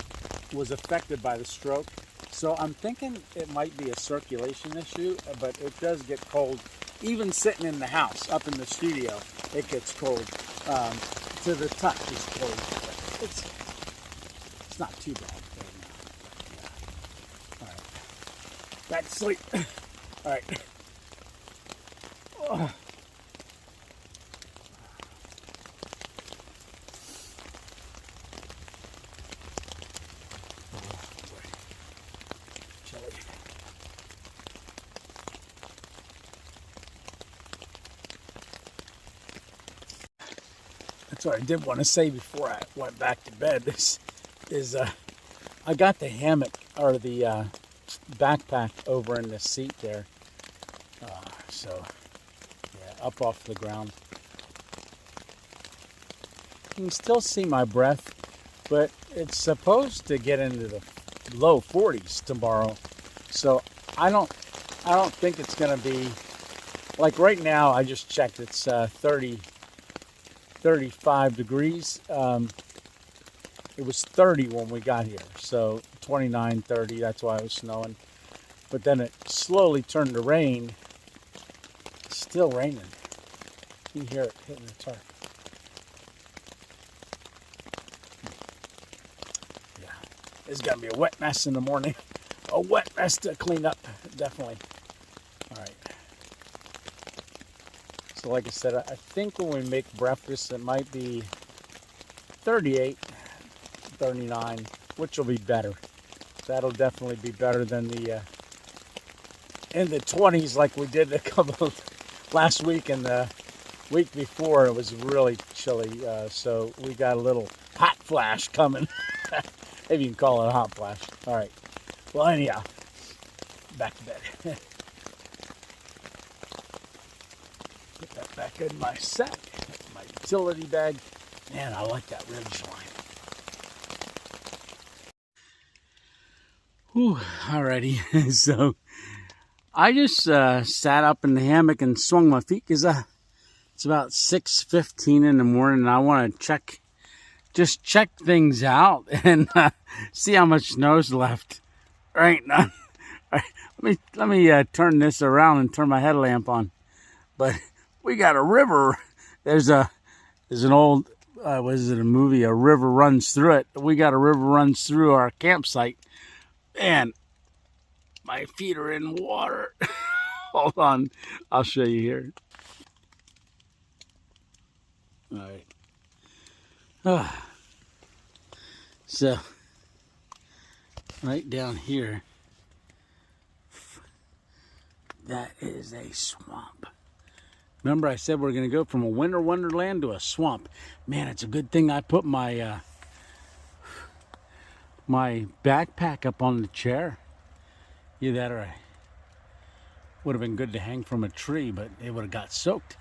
was affected by the stroke. So I'm thinking it might be a circulation issue, but it does get cold. Even sitting in the house, up in the studio, it gets cold. To the touch, it's cold. But it's not too bad right now. Yeah. All right. Back to sleep. All right. Oh. Chilly. That's what I did want to say before I went back to bed. This is I got the hammock or the backpack over in the seat there. So yeah, up off the ground. You can still see my breath, but it's supposed to get into the low 40s tomorrow. So I don't think it's going to be like right now. I just checked. It's 35 degrees. It was 30 when we got here, so 29, 30, that's why it was snowing. But then it slowly turned to rain. It's still raining. You hear it hitting the tarp. Yeah, it's gonna be a wet mess in the morning. A wet mess to clean up, definitely. All right. So like I said, I think when we make breakfast, it might be 38. 39, which will be better. That'll definitely be better than the in the 20s like we did a couple of last week and the week before. It was really chilly, so we got a little hot flash coming. If you can call it a hot flash. All right. Well, anyhow, back to bed. Put that back in my sack, my utility bag. Man, I like that ridge line. Whew, alrighty, so I just sat up in the hammock and swung my feet because it's about 6:15 in the morning and I want to just check things out and see how much snow's left. There ain't none. All right, let me turn this around and turn my headlamp on. But we got a river. There's an old, what is it, a movie, A River Runs Through It. We got a river runs through our campsite. And my feet are in water. Hold on, I'll show you here. All right. So, right down here, that is a swamp. Remember I said we're going to go from a winter wonderland to a swamp. Man, it's a good thing I put my my backpack up on the chair. Either that or I would have been good to hang from a tree, but it would have got soaked.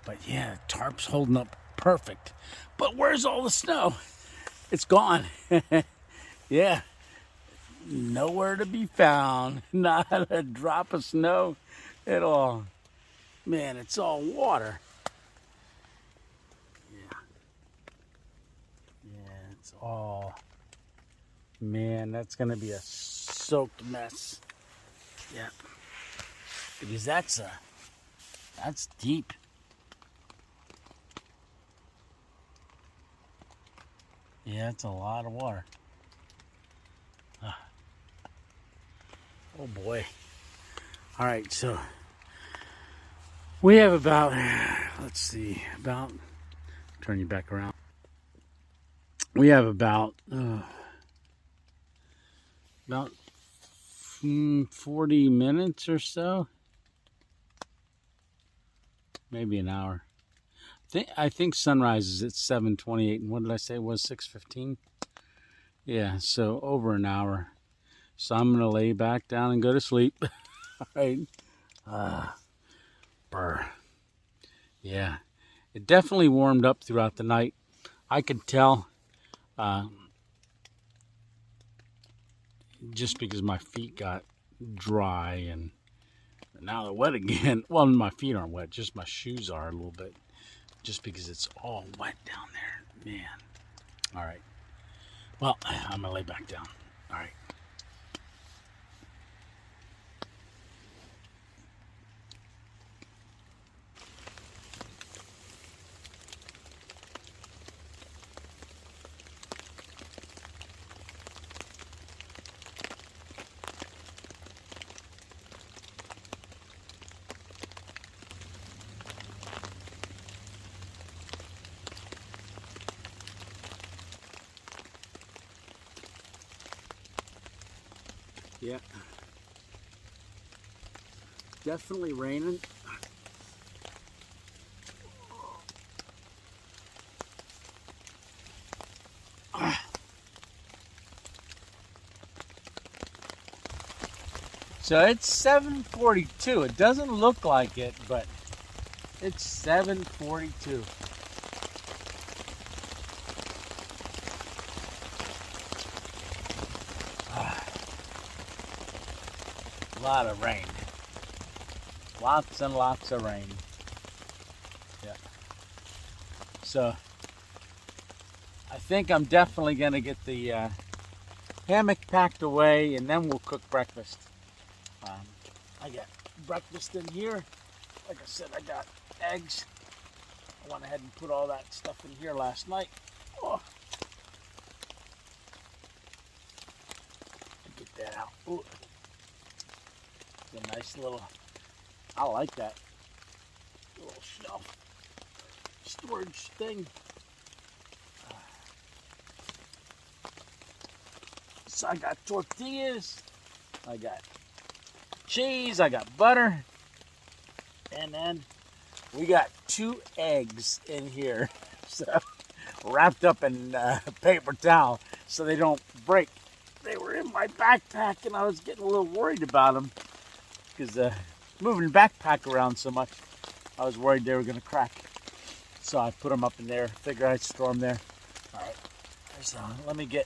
But yeah, the tarp's holding up perfect. But where's all the snow? It's gone. Yeah, nowhere to be found. Not a drop of snow at all. Man, it's all water. Yeah. Yeah, it's all... Man, that's going to be a soaked mess. Yep. Because that's deep. Yeah, it's a lot of water. Oh boy. All right, so we have about, let's see, turn you back around. We have about 40 minutes or so, maybe an hour. I think sunrise is at 7:28, and what did I say it was 6:15? Yeah, so over an hour. So I'm gonna lay back down and go to sleep. All right. Brr. Yeah, it definitely warmed up throughout the night. I could tell. Just because my feet got dry and now they're wet again. Well, my feet aren't wet, just my shoes are a little bit. Just because it's all wet down there, man. All right. Well, I'm gonna lay back down. All right. Yeah. Definitely raining. So it's 7:42. It doesn't look like it, but it's 7:42. A lot of rain. Lots and lots of rain. Yeah. So I think I'm definitely going to get the hammock packed away, and then we'll cook breakfast. I got breakfast in here. Like I said, I got eggs. I went ahead and put all that stuff in here last night. Oh. Get that out. Ooh. It's a nice little, I like that little shelf storage thing. So I got tortillas, I got cheese, I got butter, and then we got 2 eggs in here, so wrapped up in paper towel so they don't break. They were in my backpack and I was getting a little worried about them because moving the backpack around so much, I was worried they were going to crack. So I put them up in there, figured I'd store them there. All right, so let me get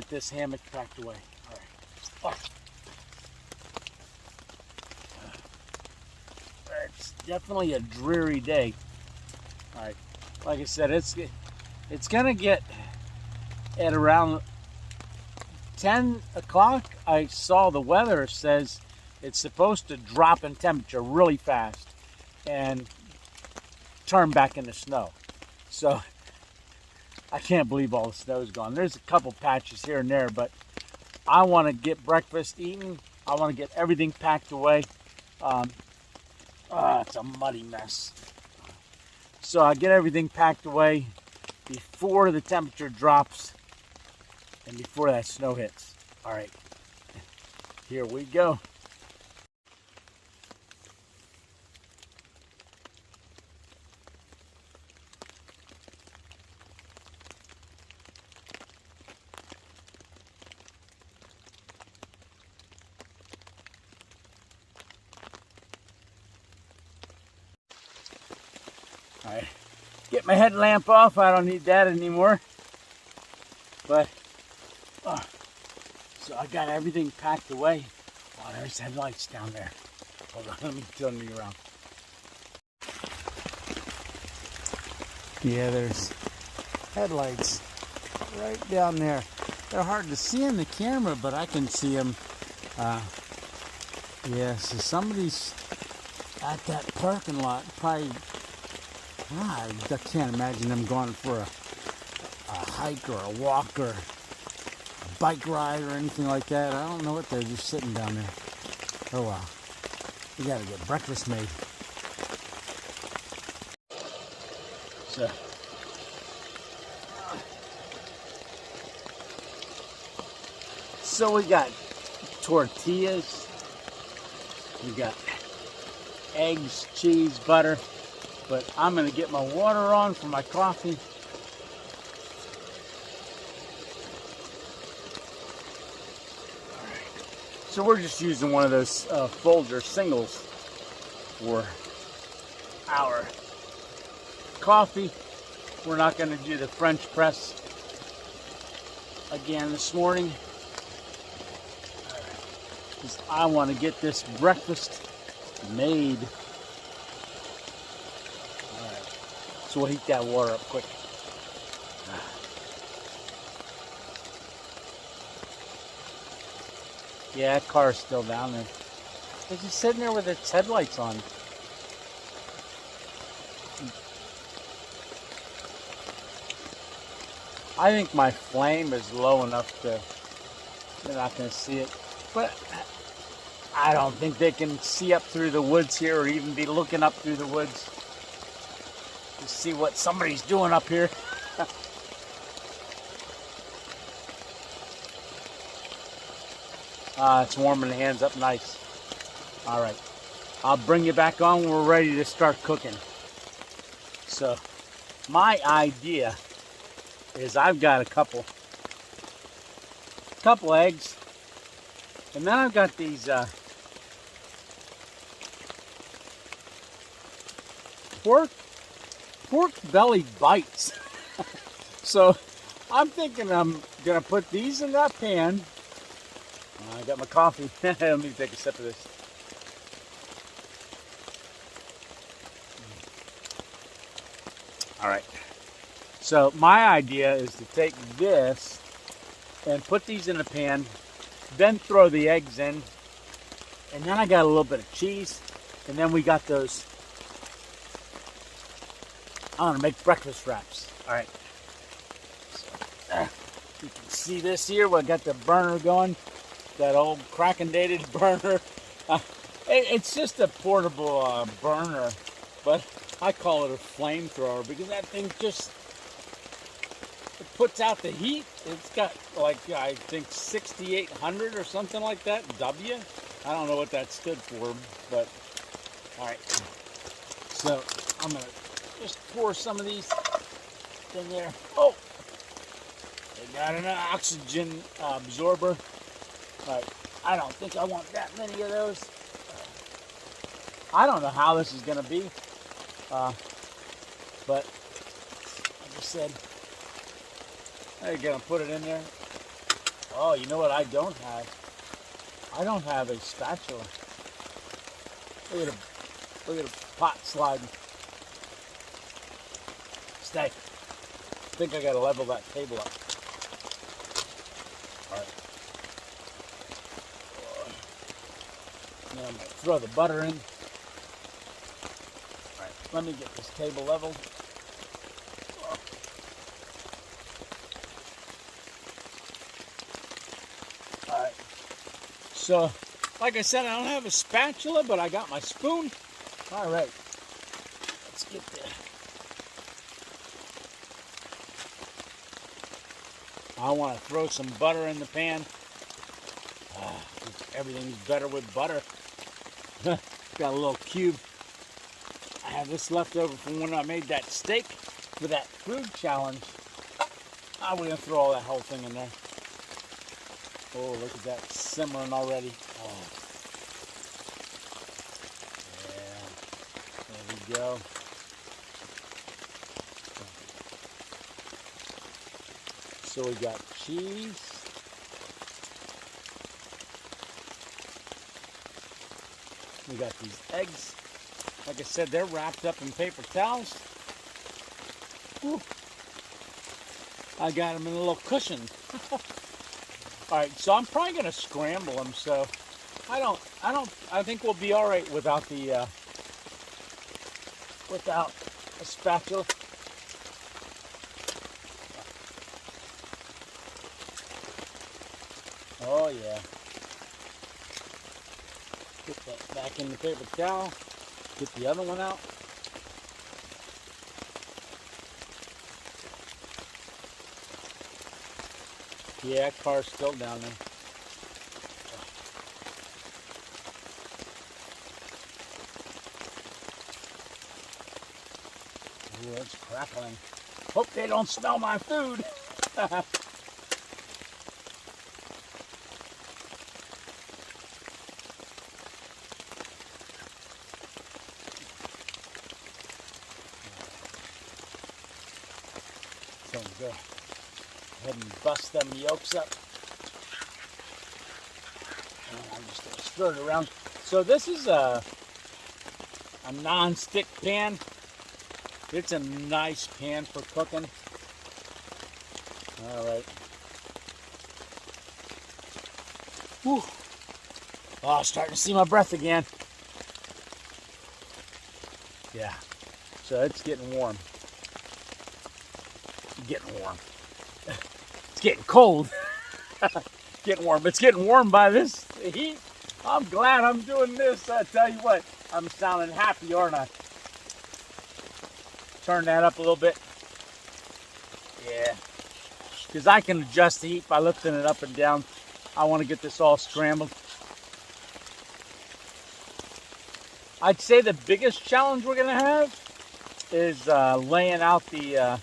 this hammock packed away. All right. Oh. It's definitely a dreary day. All right, like I said, it's gonna get at around 10 o'clock. I saw the weather says it's supposed to drop in temperature really fast and turn back into snow. So I can't believe all the snow's gone. There's a couple patches here and there, but I want to get breakfast eaten. I want to get everything packed away. It's a muddy mess. So I get everything packed away before the temperature drops and before that snow hits. All right, here we go. All right, get my headlamp off. I don't need that anymore. But, so I got everything packed away. Oh, there's headlights down there. Hold on, let me turn me around. Yeah, there's headlights right down there. They're hard to see in the camera, but I can see them. Yeah, so somebody's at that parking lot. Probably, I can't imagine them going for a hike or a walk or a bike ride or anything like that. I don't know what they're just sitting down there. Oh wow. We gotta get breakfast made. So we got tortillas, we got eggs, cheese, butter, but I'm gonna get my water on for my coffee. So we're just using one of those Folger singles for our coffee. We're not going to do the French press again this morning. Because I want to get this breakfast made. Alright, so we'll heat that water up quick. Yeah, that car's still down there. It's just sitting there with its headlights on. I think my flame is low enough to, they're not going to see it. But I don't think they can see up through the woods here or even be looking up through the woods to see what somebody's doing up here. It's warming the hands up nice. All right, I'll bring you back on when we're ready to start cooking. So my idea is I've got a couple eggs, and then I've got these pork belly bites. So I'm thinking I'm gonna put these in that pan. I got my coffee. Let me take a sip of this. All right. So my idea is to take this and put these in a pan, then throw the eggs in, and then I got a little bit of cheese, and then we got those. I'm gonna make breakfast wraps. All right. So, you can see this here. We got the burner going, that old crack-and-dated burner. It's just a portable burner, but I call it a flamethrower because that thing just puts out the heat. It's got like, I think 6,800 or something like that, W. I don't know what that stood for, but all right. So I'm gonna just pour some of these in there. Oh, they got an oxygen absorber. All right, I don't think I want that many of those. I don't know how this is gonna be, but like I said, I'm gonna put it in there. Oh, you know what I don't have? I don't have a spatula. Look at the pot sliding. Stay. I think I gotta level that table up. All right. Now I'm gonna throw the butter in. All right, let me get this table leveled. All right. So, like I said, I don't have a spatula, but I got my spoon. All right. Let's get there. I want to throw some butter in the pan. Everything's better with butter. Got a little cube. I have this left over from when I made that steak for that food challenge. I'm going to throw all that whole thing in there. Oh, look at that simmering already. Oh. Yeah. There we go. So we got cheese. We got these eggs. Like I said, they're wrapped up in paper towels. Whew. I got them in a little cushion. All right, so I'm probably gonna scramble them. So I think we'll be all right without the without a spatula. Oh yeah. Put that back in the paper towel. Get the other one out. Yeah, car's still down there. Ooh, it's crackling. Hope they don't smell my food. So go ahead and bust them yolks up. And I'm just going to stir it around. So this is a non-stick pan. It's a nice pan for cooking. All right. Whew. Oh, I'm starting to see my breath again. Yeah. So it's getting warm. Getting warm. It's getting cold. Getting warm. It's getting warm by this heat. I'm glad I'm doing this. I tell you what, I'm sounding happy, aren't I? Turn that up a little bit. Yeah. Because I can adjust the heat by lifting it up and down. I want to get this all scrambled. I'd say the biggest challenge we're going to have is laying out the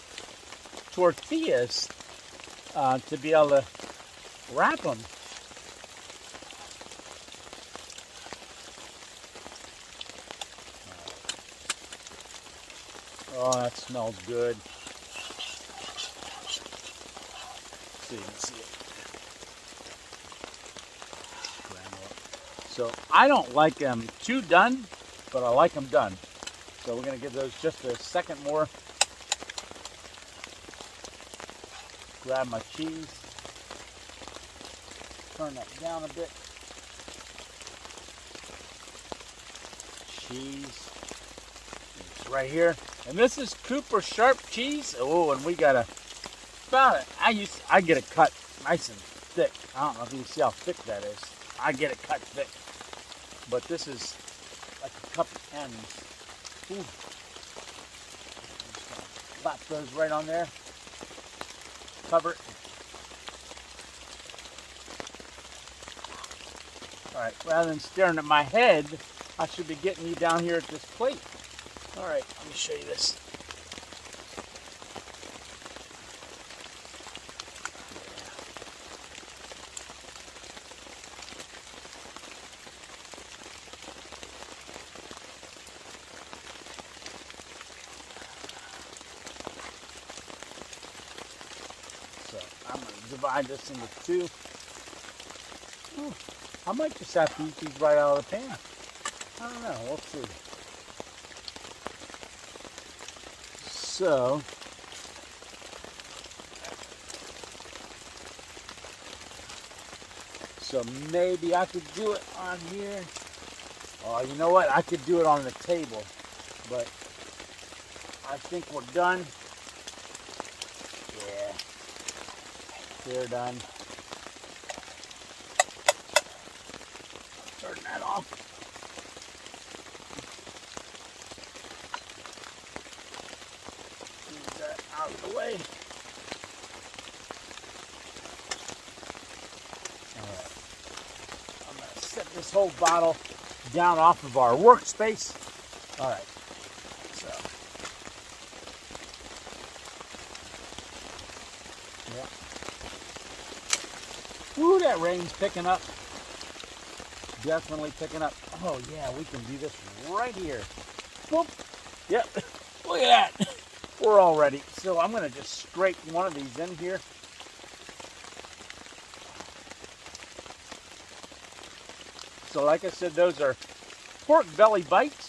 tortillas to be able to wrap them. Oh, that smells good. So you can see it. So I don't like them too done, but I like them done. So we're going to give those just a second more. Grab my cheese. Turn that down a bit. Cheese. It's right here. And this is Cooper Sharp cheese. Oh, and we got about it. I get it cut nice and thick. I don't know if you can see how thick that is. I get it cut thick. But this is like a cup of ends. Ooh. Slap those right on there. Cover it. Alright, rather than staring at my head, I should be getting you down here at this plate. Alright, let me show you this. So I'm going to divide this into two. Ooh, I might just have to eat these right out of the pan. I don't know, we'll see. So maybe I could do it on here. Oh, you know what? I could do it on the table, but I think we're done. Yeah, they're done. Turn that off. Move that out of the way. Alright. I'm going to set this whole bottle down off of our workspace. Alright. So. Yeah. Ooh, that rain's picking up. Definitely picking up. Oh yeah, we can do this right here. Boop. Yep. Look at that. We're all ready. So I'm going to just scrape one of these in here. So like I said, those are pork belly bites.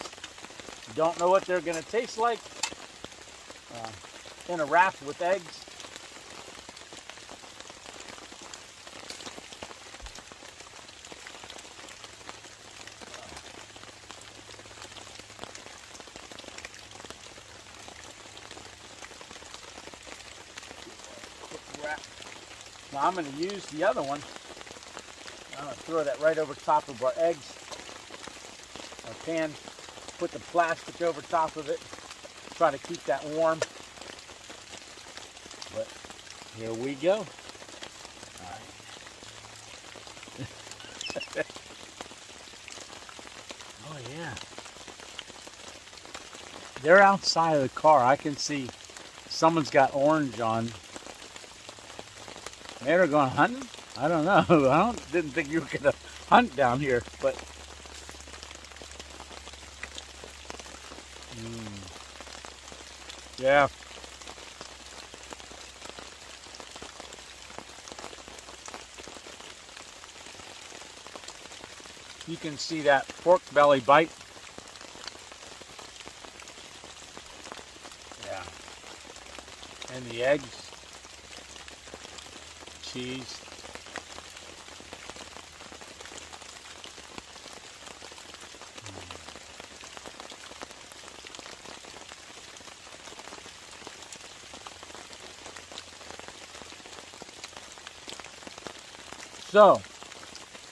Don't know what they're going to taste like. In a wrap with eggs. Now I'm going to use the other one. I'm going to throw that right over top of our eggs. Our pan. Put the plastic over top of it. Try to keep that warm. But here we go. All right. Oh yeah. They're outside of the car. I can see someone's got orange on. Maybe they're going hunting? I don't know. Didn't think you were going to hunt down here, but. Yeah. You can see that pork belly bite. Yeah. And the eggs. Cheese. So,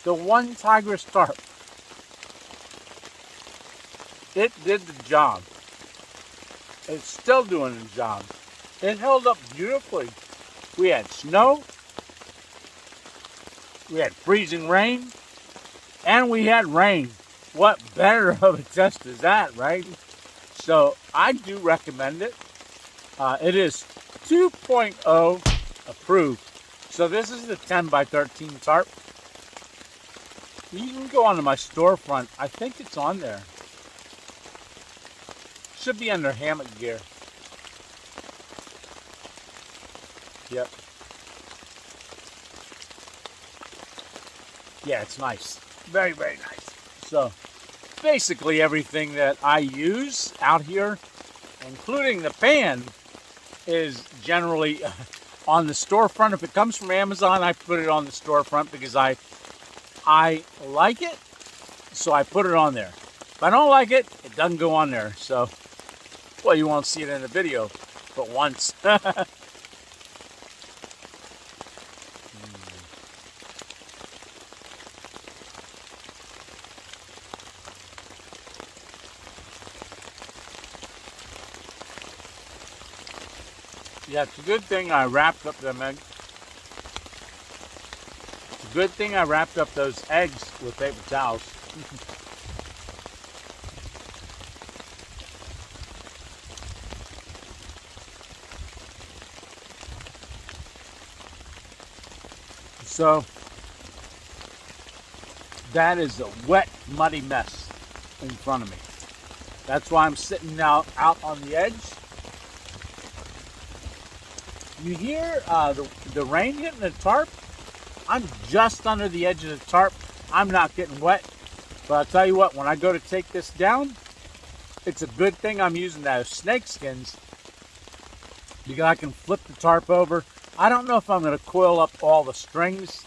the OneTigris tarp. It did the job. It's still doing the job. It held up beautifully. We had snow. We had freezing rain, and we had rain. What better of a test is that, right? So I do recommend it. It is 2.0 approved. So this is the 10 by 13 tarp. You can go onto my storefront. I think it's on there. Should be under Hammock gear. Yep. Yeah, it's nice. Very, very nice. So basically everything that I use out here, including the pan, is generally on the storefront. If it comes from Amazon, I put it on the storefront because I like it, so I put it on there. If I don't like it, it doesn't go on there. So, well, you won't see it in the video, but once. Yeah, it's a good thing I wrapped up them eggs. It's a good thing I wrapped up those eggs with paper towels. So, that is a wet, muddy mess in front of me. That's why I'm sitting now out on the edge. You hear the rain hitting the tarp? I'm just under the edge of the tarp. I'm not getting wet. But I'll tell you what, when I go to take this down, it's a good thing I'm using those snake skins because I can flip the tarp over. I don't know if I'm going to coil up all the strings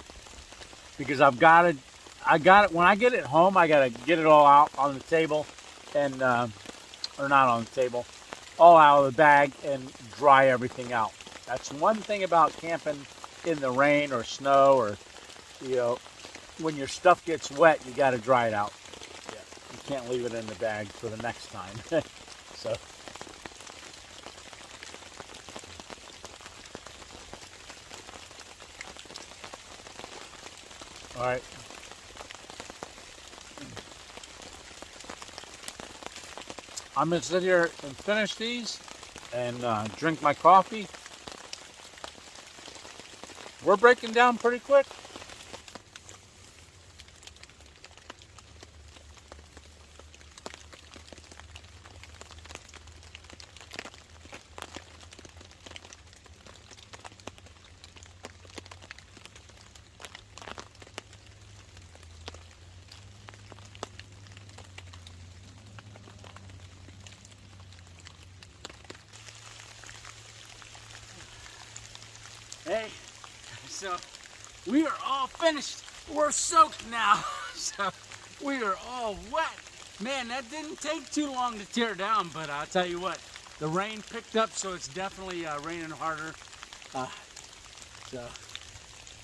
because I got it, when I get it home, I got to get it all out on the table and, or not on the table, all out of the bag and dry everything out. That's one thing about camping in the rain or snow, or, you know, when your stuff gets wet, you got to dry it out. Yeah, you can't leave it in the bag for the next time. So, all right. I'm going to sit here and finish these and drink my coffee. We're breaking down pretty quick. Hey, so we are all finished. We're soaked now. So we are all wet. Man, that didn't take too long to tear down, but I'll tell you what, the rain picked up, so it's definitely raining harder.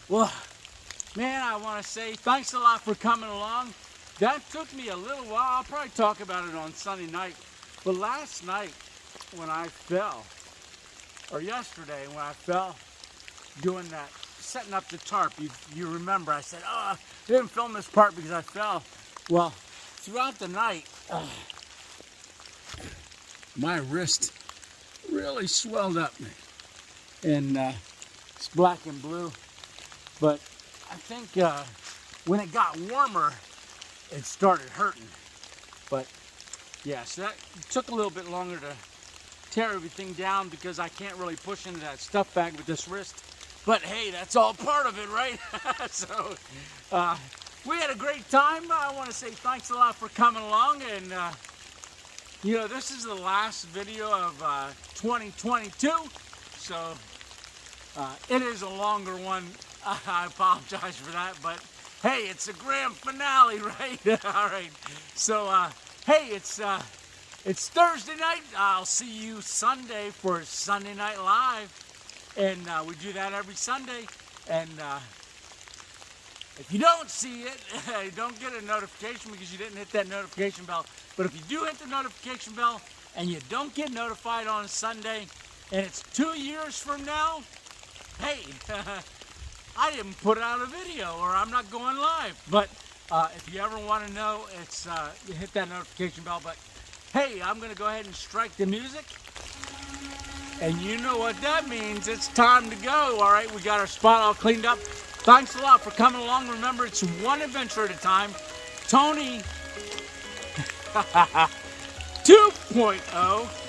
Well, man, I want to say thanks a lot for coming along. That took me a little while. I'll probably talk about it on Sunday night. But last night when I fell, or yesterday when I fell, doing that, setting up the tarp, you remember I said, oh, I didn't film this part because I fell. Well, throughout the night, my wrist really swelled up, and it's black and blue. But I think when it got warmer, it started hurting. But yeah, so that took a little bit longer to tear everything down because I can't really push into that stuff bag with this wrist. But hey, that's all part of it, right? So we had a great time. I want to say thanks a lot for coming along. And you know, this is the last video of 2022. So it is a longer one. I apologize for that. But hey, it's a grand finale, right? All right. So hey, it's Thursday night. I'll see you Sunday for Sunday Night Live. And we do that every Sunday. And if you don't see it, you don't get a notification because you didn't hit that notification bell. But if you do hit the notification bell and you don't get notified on a Sunday, and it's 2 years from now, hey, I didn't put out a video, or I'm not going live. But if you ever want to know, it's you hit that notification bell. But hey, I'm going to go ahead and strike the music. And you know what that means. It's time to go. All right, we got our spot all cleaned up. Thanks a lot for coming along. Remember, it's one adventure at a time. Tony 2.0.